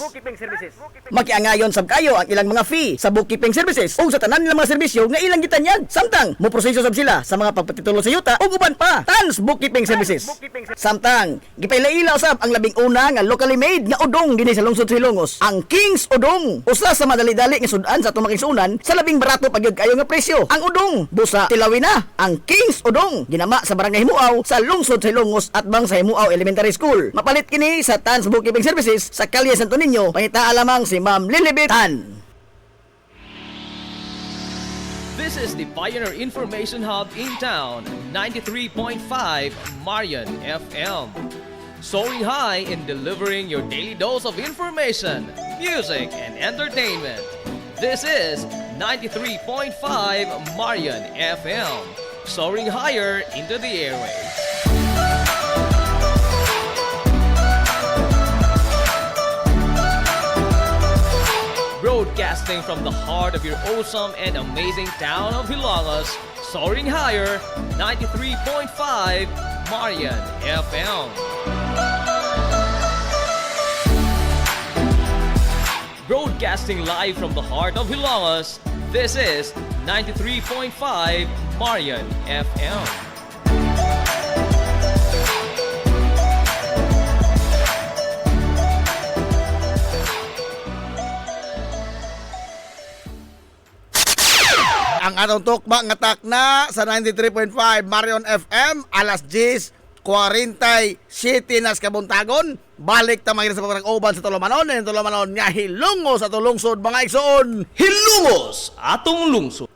Makiangayon sab kayo ang ilang mga fee sa bookkeeping services o sa tanan nilang mga serbisyo nga ilang gitanyag. Samtang mo proseso sab sila sa mga pagpatitulo sa yuta ug uban pa. Tans Bookkeeping Services. Samtang gipailaila usab ang labing una nga locally made nga udong dinhi sa lungsod sa Ilongos, ang King's Udong. Usa sa madali-dali nga sudan sa atong makisunan sa labing barato pagyud kayo nga presyo. Ang udong busa tilawin na ang King's Udong ginama sa Barangay Himuaw sa lungsod sa Ilongos at bang sa Himuaw Elementary School. Mapalit kini sa Tans Bookkeeping Services sa Kalye Santo Niño. Pangitaa lamang si Ma'am Lilibitan. This is the Pioneer Information Hub in town, 93.5 Marian FM. Soaring high in delivering your daily dose of information, music, and entertainment. This is 93.5 Marian FM. Soaring higher into the airwaves. Broadcasting from the heart of your awesome and amazing town of Hilangas, soaring higher, 93.5 Marian FM. Broadcasting live from the heart of Hilangas, this is 93.5 Marian FM. Ang atong tukba nga takna sa 93.5 Marion FM alas 10:47 nas kabuntagon. Balik ta mga sa pagkakauban sa Tulumanon. Ang Tulumanon nga hilungos sa tulungsod mga igsoon. Hilungos atong lungsod.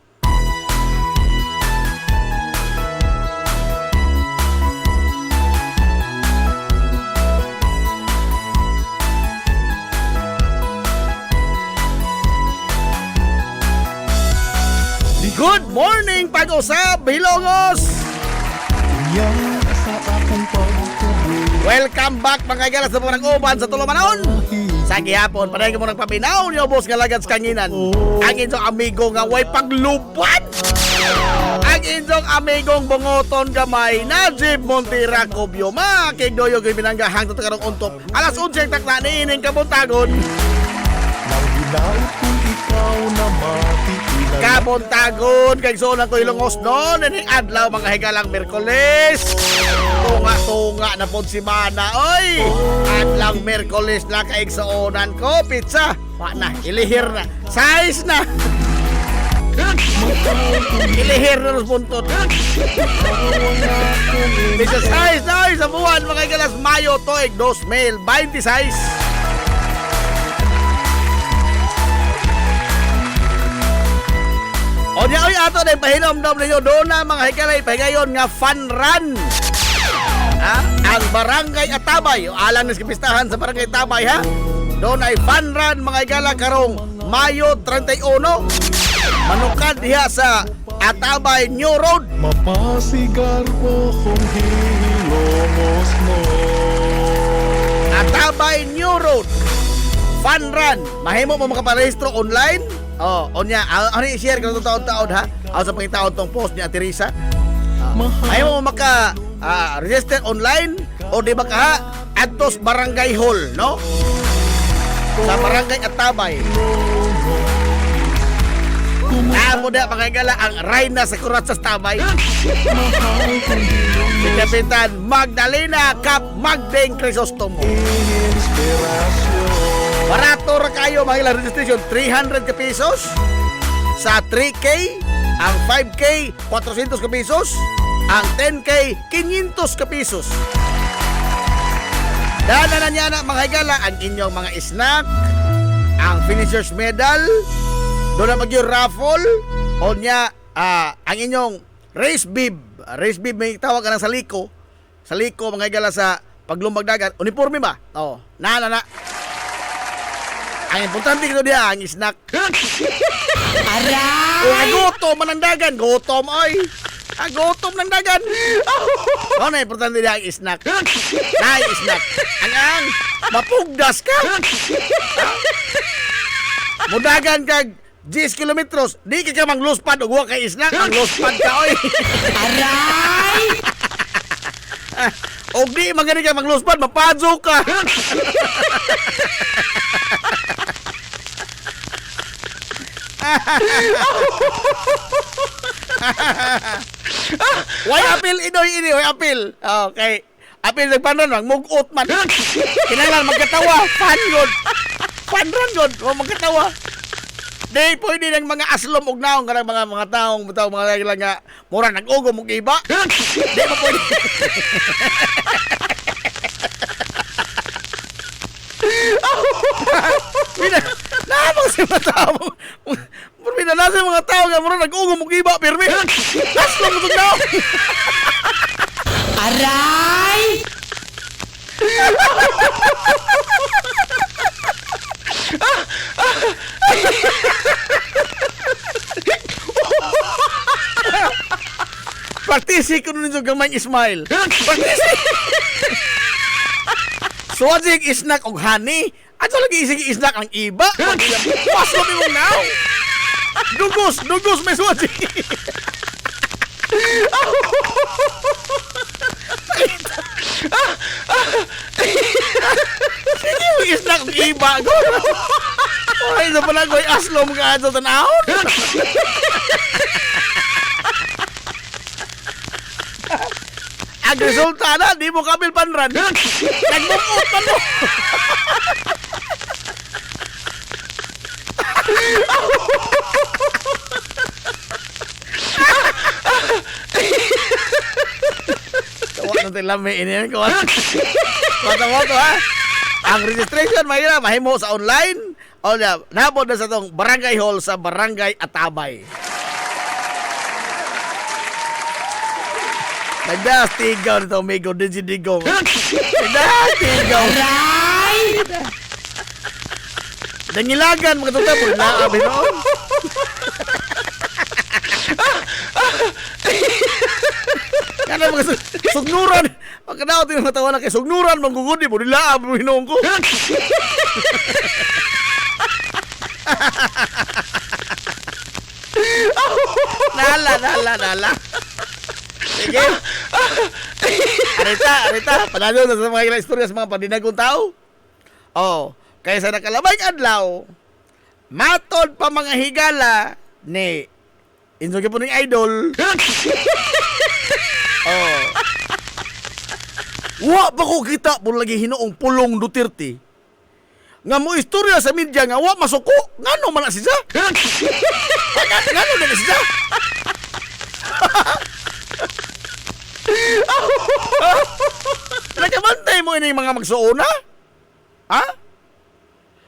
Good morning pag-usab Hilongos. Yang sa akong pagtuloy. Welcome back mga igala sa pagkakauban sa Tulumanon. Sa gihapon, panay mo nagpapinaw niyo boss nga lagad sa kanginan. Ang inyong amigo nga way paglupad. Ang inyong amigong bungoton gamay Najib Montira Cubio. Makigdoyo kay binanggahang to karong untop. Alas 11 takna niining kabuntagon. Nang ginaot kung ikaw na matikilan. Kabuntagon kay sonan ko Hilongos noon ining adlaw mga higalang Miyerkules. Tunga-tunga na pod si Mana oy. Adlaw Miyerkules na kay igsuonan ko pizza. Wa na ilihir na. Size na. Ilihir na nos buntot. Pizza size na sa buwan mga higalas Mayo tuig 2026. O niya oy ato na ipahinom-dom ninyo doon na mga hikalay pahigayon nga fun run. Ha? Ang Barangay Atabay o alang naskipistahan sa Barangay Atabay ha. Doon ay fun run mga higala karong Mayo 31. Manukad diha sa Atabay New Road. Mapasigar ko kung hilongos mo. Atabay New Road. Fun run. Mahimo mo makaparehistro online. Oh, onya, ano i-share ko taon-taon ha? Ako sa pangitaon tong post ni Ate Risa. Ayaw mo maka register online o di ba ka adtos Barangay Hall, no? Sa Barangay Atabay. Amo na pakagala ang Reyna sa Kurat sa Tabay. Si Kapitan Magdalena Cap Magdeng Crisostomo. Barato ra kayo mga ilang registration 300 ka pesos. Sa 3K ang 5K 400 ka pesos. Ang 10K 500 ka pesos. Dana na niya na mga higala ang inyong mga snack, ang finishers medal, doon na mag-yung raffle, o niya ang inyong race bib. Race bib may tawag ka ng saliko. Saliko mga higala sa paglumbag dagat. Uniforme ba? Oo. Na. Ang importante ko diya, ang snack. Aray! Gutom man ang dagan. Gutom, oy. Gutom ng dagan. Ano na importante diya, ang snack. Snack. Ang mapugdas ka. Mudagan kag 10 kilometros. Di ka mangluspad o huwag kay snack. Mangluspad ka, oy. Aray! O di magani ka mangluspad, mapadyo ka. Way apil ini, way apil. Okay. Apil nagpanon lang mugot man. Kinahanglan magkatawa, fan run yun, o magkatawa. Di pwede ng mga aslom og naong kanang mga taong mga lang nga mura nag-ugom og iba. Di pa pwede. Namang si mga tao. Nasa mga tao nga mura nag-ugom og iba pirmi. Aslom og naong. Aray! Partisi ko nun yung gamay smile. Partisi. Suwajig isnak og honey. At so lagi isig isnak ang iba. Pasok mo now. Dugos may suwajig. Sige mo isnak ang iba. Ay, sa pala ko ay aslom ka sa tanahon. Ang resulta na, di mo kabil panran. Nagbukot pa mo. Kawa na tayo lami ini. Kawa mo to ha. Ang registration mahimo sa online. O na, nabod na sa tong barangay hall sa Barangay Atabay. Nagdastigaw nito, amigo, digidigong. Nagdastigaw. Nangilagan, mga tuta, puro naabi noon. Kana mga sugnuran. Pagkadaw, tinatawa na kay sugnuran, manggugudi, puro nilaabi mo hinoong ko. Nala. Sige. Arita. Panalo na sa mga ilang istorya sa mga pandinagong tao. Oh, kaya sa nakalabay adlaw, matod pa mga higala ni Inso po ng idol. Oh. Wa pa ko kita po lagi hinoong pulong Duterte. Nga mo istorya sa media nga wa masuko. Ngano man na siya? Ngano na siya? Nakamantay mo ini mga magsuona? Ha?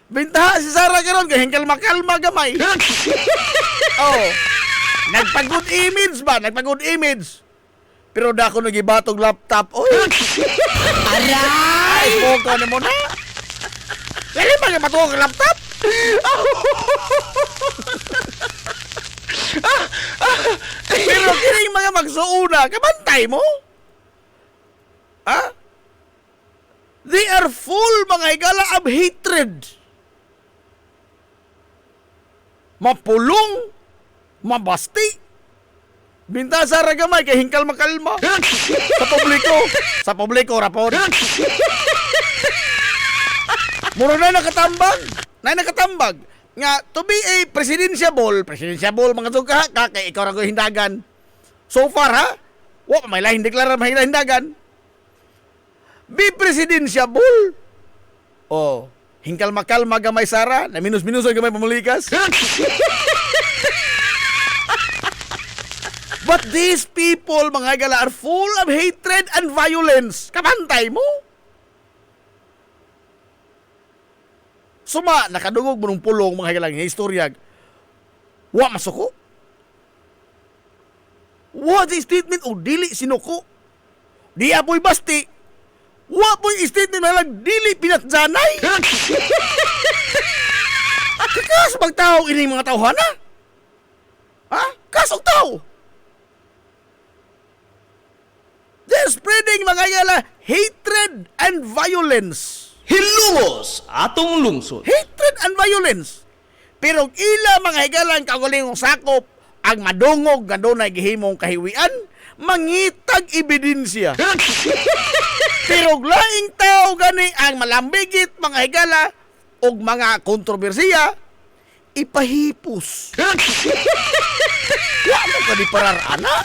Bintaha si Sara karon kay hingkal makalma gamay. Oh. Nagpag-good image ba? Nagpag-good image. Pero dako nagibatog laptop. Oy. Aray! Poka na mo na. Lali ba nga matuwa ka laptop? Pero kining mga magsuuna, kabantay mo? Ha? They are full, mga higala, of hatred. Mapulong, mabasti. Binta sa ragamay, kay hingkal makalma. Sa publiko, rapon. Muro na nakatambag. Nga, to be a presidentiable, mga tuga, kay ikaw ra ko hindagan. So far, ha? Wa, may lahing deklara, may hindagan. Be presidentiable. Oh, hingkal makalma gamay Sara, na minus-minus gamay pamulikas. But these people, mga gala, are full of hatred and violence. Kabantay mo? Suma, nakadungog mo ng pulong, mga galang, yung istorya. Wa masuko? Wa di statement o dili sinuko? Di apoy basti? Wa po'y statement na lang dili pinatjanay? Kakas magtao ining mga tawhana? Ha? Kasog tao? They're spreading, mga gala, hatred and violence. Hilungos atong lungsod. Hatred and violence. Pero ila mga higalang kagulingong sakop ang madungog nga doon ay gihimong kahiwian, mangitag ebidensya. Pero laing tao gani ang malambigit mga higala og mga kontrobersiya, ipahipos. Wa mo ka di pararana?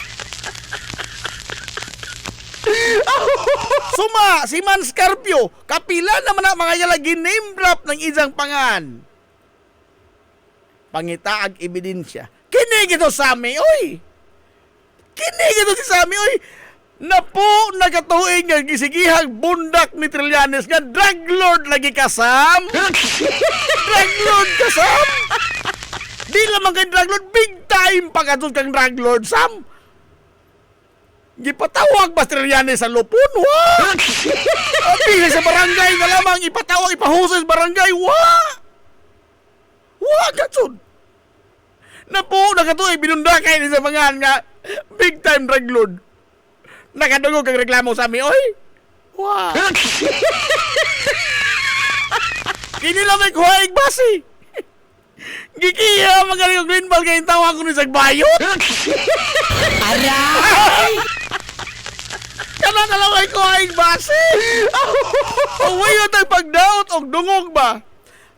Suma, si Man Scarpio, kapila naman ang mga yalagi name drop ng isang pangan. Pangitaag ebidensya. Kinig ito sa amin, oy! Kinig ito si Sami, oy! Napo, nagatuig nga gisigihag bundak ni Trillanes nga drug lord lagi kasam. Drug lord kasam. Di lamang kay drug lord, big time pagkatod kang drug lord, Sam. Gipatawag ba Trillanes sa lupon? Wa! Pili sa barangay na lamang ipatawag, ipahusay sa barangay. Wa! Wa, katsod. Napo, nagatuig binundakay ni sa mga nga big time drug lord. Nakadungog kang reklamo sa amin, oy? Wow! Kini lang may kuhaig basi. Gikiya, magaling yung green ball kayong tawag ko ni Sagbayot. Aray! Kana na lang may kuhaig basi. Uwayo tayo pagdaot o dungog ba?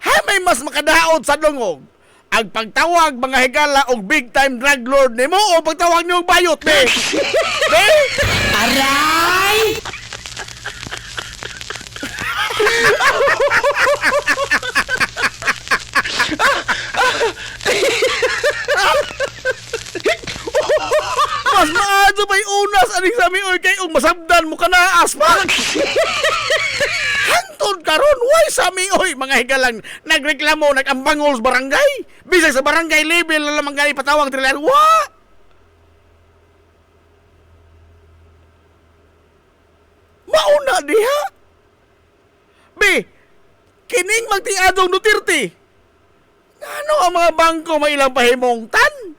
Hay may mas makadaot sa dungog. ang pagtawag mga higala og big time drug lord nimo o pagtawag niyo og bayot, be? Be? Aray! Mas maadto pa'y unas aning sami oy kay og masabdan mo ka na aspa. Hantod karon why sami oy mga higalang nagreklamo nagambangol sa barangay. Bisag sa barangay level na lamang gali patawag trilyar. Wa! Mauna diha. Be, kining magtiadong Duterte. Ano ang mga bangko may ilang pahimongtan?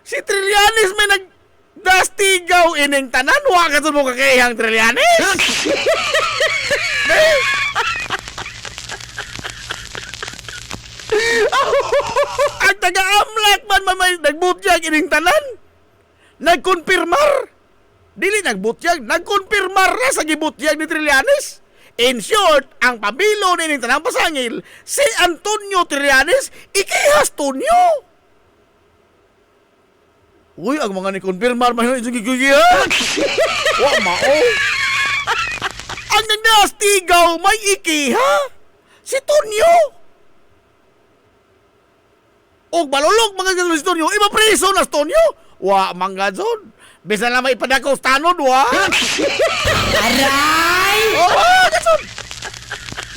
Si Trillanes may nagdastigaw ining tanan. Wa ka mo kakayang Trillanes. Be, ang taga-amlak man may nagbutyag ining tanan. Nagkonfirmar. Dili nagbutyag, nagkonfirmar na sa gibutyag ni Trillanes. In short, ang pabilo ni tanang pasangil, si Antonio Trillanes, ikihas Tonyo. Uy, ang mga ni-confirmar man yung gigigihan. Wa mao. Ang nagdastigaw may ikiha, si Tonyo. O balulog mga ganun si Tonyo, iba preso na si Tonyo. Wa mga zon. Bisa na may ipadakaw sa tanod, wa? Aray! Oh, ganun!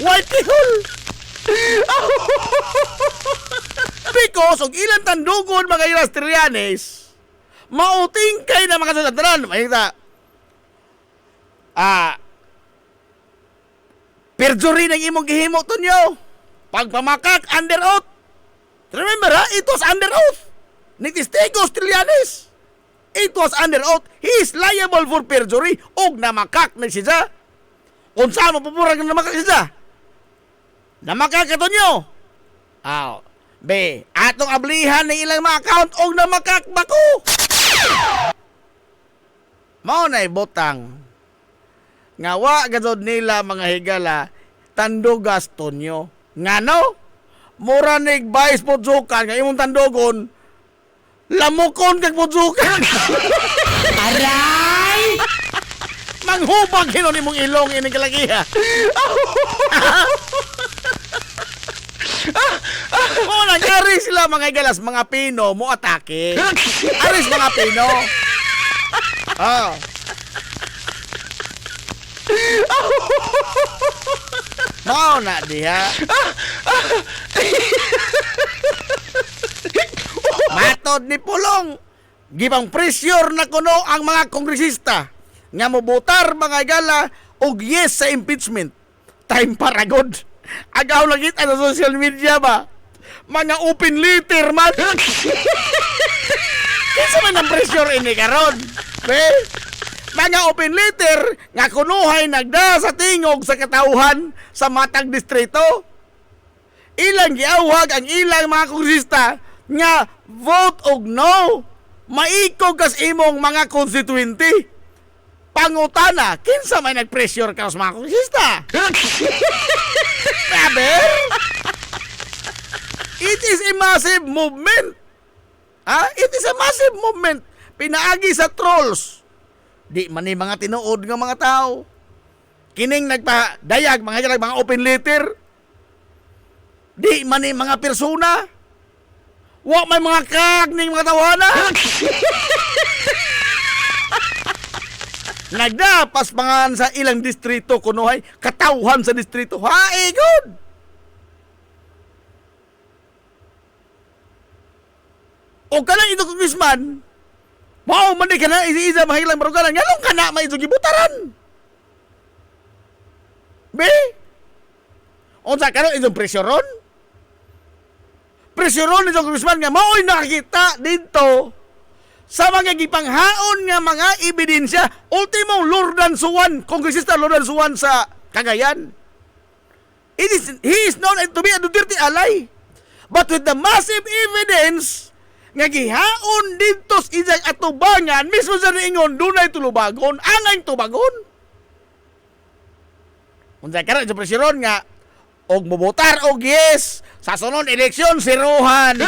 White kihol! Because, og ilang tandugon mga ilas Trillanes, mauting kay na mga sunadaran. Makikita, perjury ng imong gihimo, Tonyo. Pagpamakak, under oath. Remember, ha? It was under oath. Ni testigos Trillanes. It was under oath. He is liable for perjury. Og namakak na siya. Kung saan mo pupurang na namakak siya. Namakak ka Tonyo. Be, atong ablihan ng ilang mga account og namakak bako. Mao na'y botang. Ngawa gadod nila mga higala tandugas Tonyo. Ngano? Mura nig vice podzukan nga imong tandogon. Lamukon kag podzukan. Aray! Manghubag hinon imong ilong ini kalagiha. Oh, nangyari sila mga igalas, mga Pino mo atake. Aris mga Pino. Mao na diha. Matod ni Pulong, gibang pressure na kuno ang mga kongresista nga mobotar mga igala og yes sa impeachment. Time para god. Agaw lagit sa social media ba? Mga open letter man. Kinsa man ang pressure ini karon? Mga open letter nga kunuhay nagda sa tingog sa katauhan sa matag distrito. Ilang giawhag ang ilang mga kongresista nga vote og no. Maikog kas imong mga constituente. Pangutana, kinsa may nag-pressure ka sa mga kongresista? Saber? It is a massive movement. It is a massive movement. Pinaagi sa trolls. Di man ni mga tinuod nga mga tao. Kining nagpadayag mga open letter. Di man ni mga persona. Wa may mga kagning mga tawana. Nagdapas pangan sa ilang distrito kunuhay katawhan sa distrito. Good. O kanang ito congressman, mao man di kana isa mahilang barugalan. Nganong kana may ito gibutaran? Be? Unsa kanang itong presyoron? Presyoron itong congressman nga mao'y nakakita dito sa mga gipanghaon nga mga ebidensya. Ultimo, Lordan Suwan, Kongresista Lordan Suwan sa Cagayan. He is known to be a Duterte ally. But with the massive evidence nga gihaon dito sa isang atubangan, mismo sa niingon, dunay tulubagon, angay tubagon. Unsa karon sa presyoron nga og mobotar og yes Sa sunod eleksyon, si Rohan.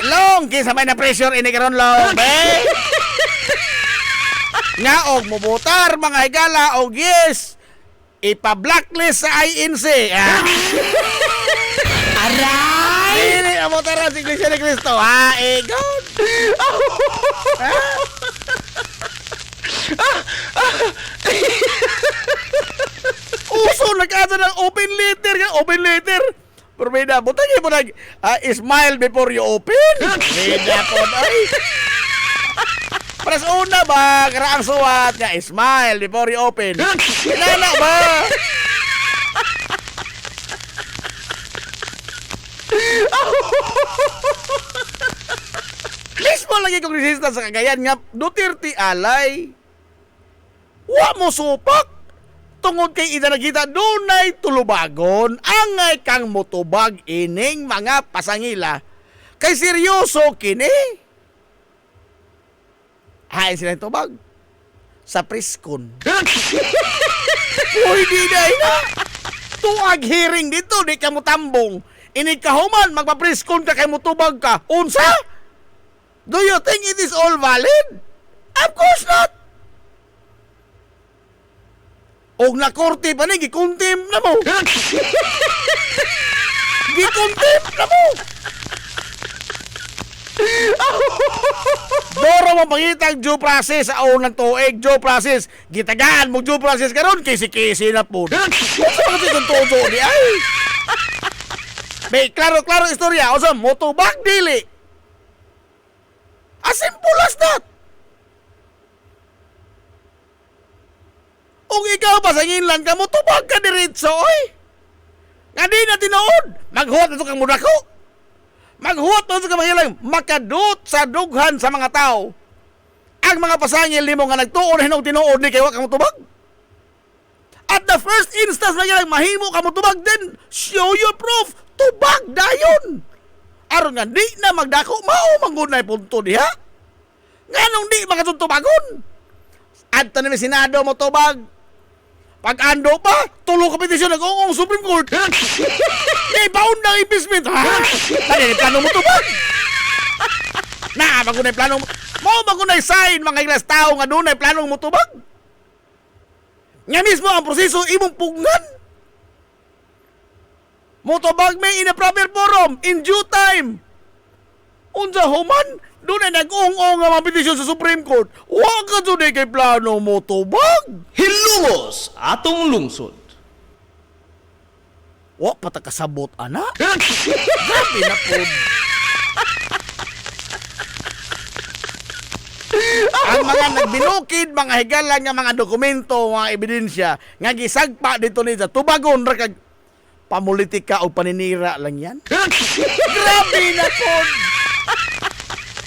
Long, kinsa may na pressure ini karon long, be. Nga og mobotar mga higala og yes. Ipa-blacklist sa INC. Aray! Dili na mo tara si Iglesia ni Cristo, ha? God! Uso, nag-ato ng open letter. Open letter. Pero may na, butang mo nag, smile before you open. May na po, ay. Paras una ba, karaang suwat nga, smile before you open. Kinala ba? Mismo lagi kong resistance sa Cagayan nga Duterte alay. Wa mo supak. Tungod kay ida nakita dunay tulubagon angay kang motubag ining mga pasangila. Kay seryoso kini. Hain sila yung tubag sa preskon. Uy, di na. Tuag hearing dito, di ka mo tambong. Inikahuman, magpapreskon ka kay mo tubag ka. Unsa? Do you think it is all valid? Of course not. Og na korte pa ni, gikuntim na mo. Gikuntim na mo. Doro mo pangitang due process sa unang tuig, due process. Gitagaan mo due process karon kisi-kisi na po. Unsa man kung todo di ay? May klaro istorya, usa motobag dili. As simple as that. Kung ikaw pasangin lang ka, motobag ka diretso, oy. Nga di na tinood, maghuwat na ito kang mudako. Maghuwat na ito kang mangilang makadut sa dughan sa mga tao. Ang mga pasangil ni mo nga nagtuon, hinong tinood ni kayo kang motobag. At the first instance na yan, mahimo ka motobag din, show your proof, tubag dayon. Aron nga, di na magdako, maumanggod na punto diha. Nga nung di makatutubagon. At tanong Senado mo tubag. Pag ando pa, tulo ka petisyon nag-uong Supreme Court. May baon ng impeachment, ha? Tani, plano mo tubag. Na, magunay plano mo. Magunay sign, mga ilas tao nga doon ay plano mo tubag. Nga mismo ang proseso, imong pugnan. Motobag may in a proper forum, in due time. Unsa human, doon ay nag-uong nga mga petisyon sa Supreme Court. Huwag ka doon ay kay plano motobag. Hilungos atong lungsod. Wa patakasabot, ana. Grabe na po. Ang mga nagbinukid, mga higala nga mga dokumento, mga ebidensya, nga gisagpa dito ni sa tubagon, rakag pamulitika o paninira lang yan. Grabe na po.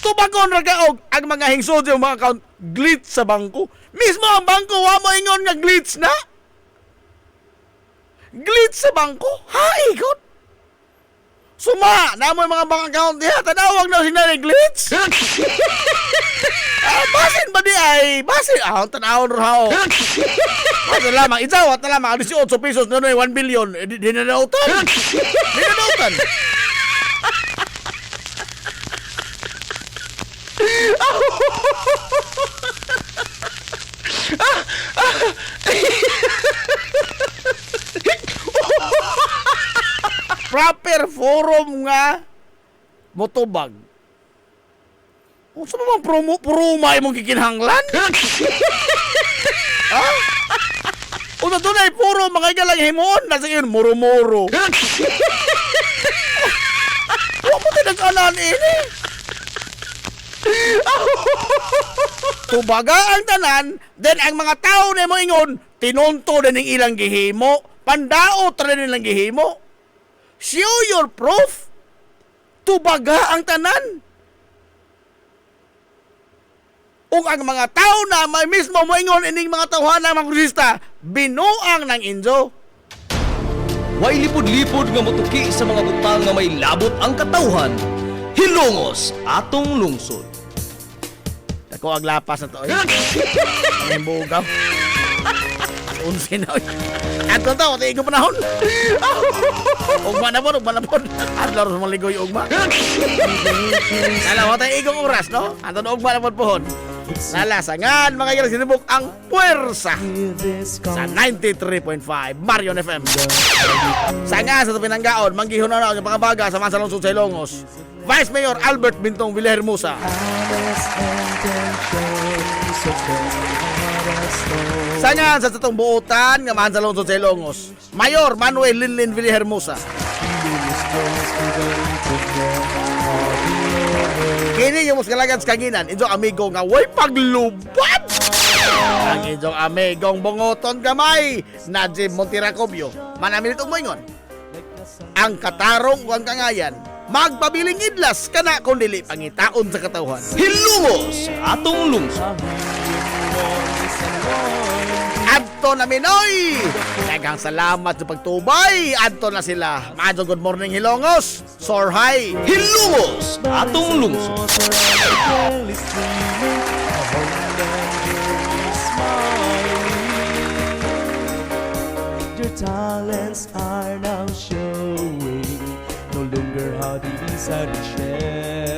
Tubagon ragaog ang mga hingsod yung mga account glitch sa bangko. Mismo ang bangko wa mo ingon nga glitch na. Glitch sa bangko? Ha, ikot? Suma, na mo mga bank account niya, tanawag na sila glitch. Basin ba di ay? Basin, tanawag na hao. Basin lamang, itawat na lamang, 18 pesos na 1 billion. Di na nautan. Di na nautan. Proper forum nga motobag. Kung sa mga puruma imong kikinhanglan? Ha? Kung na doon ay puro mga igalang himon, nasa yun, muro-muro. Huwag mo tinag-anan ini. Tubaga ang tanan, then ang mga tao na mo ingon, tinunto na ng ilang gihimo, pandaot rin nilang gihimo. Show your proof. Tubaga ang tanan. Ug ang mga tao na may mismo mo ingon ining mga tawhan ng mga krista, binuang ng injo. Way lipod-lipod nga motuki sa mga butang nga may labot ang katawhan. Hilungos atong lungsod. Ako ang lapas na to. Ang bugaw. Unsin na. Ato to, tiig ko panahon. Ugma na po. Adlor sa maligoy ugma. Alam mo tayo igong oras, no? Ato na ugma na po pohon. Nalasangan, mga kailang sinubok ang puwersa sa 93.5 Marion FM. Sanga sa Pinanggaon, manggihon na ang pangabaga sa Mansa Lungsod sa Ilongos. Vice Mayor Albert Bintong Villahermosa. Sanga sa tatong buutan nga Mansa Lungsod sa Ilongos. Mayor Manuel Linlin Villahermosa. Kini yung mas kalagad sa kanginan, inyong amigo nga way paglubad! Ang inyong amigong bungoton gamay na Jim Montiracobio. Manamilit og moingon. Ang katarong o ang kangayan, magpabiling idlas kana kung dili pangitaon sa katawhan. Hilungos sa atong lungsod. Adto na Minoy! Daghang salamat sa pagtubay. Adto na sila. Maadto good morning Hilongos. Sorhay. Hilungos sa atong lungsod. Your talents are now showing. No longer how the inside shell.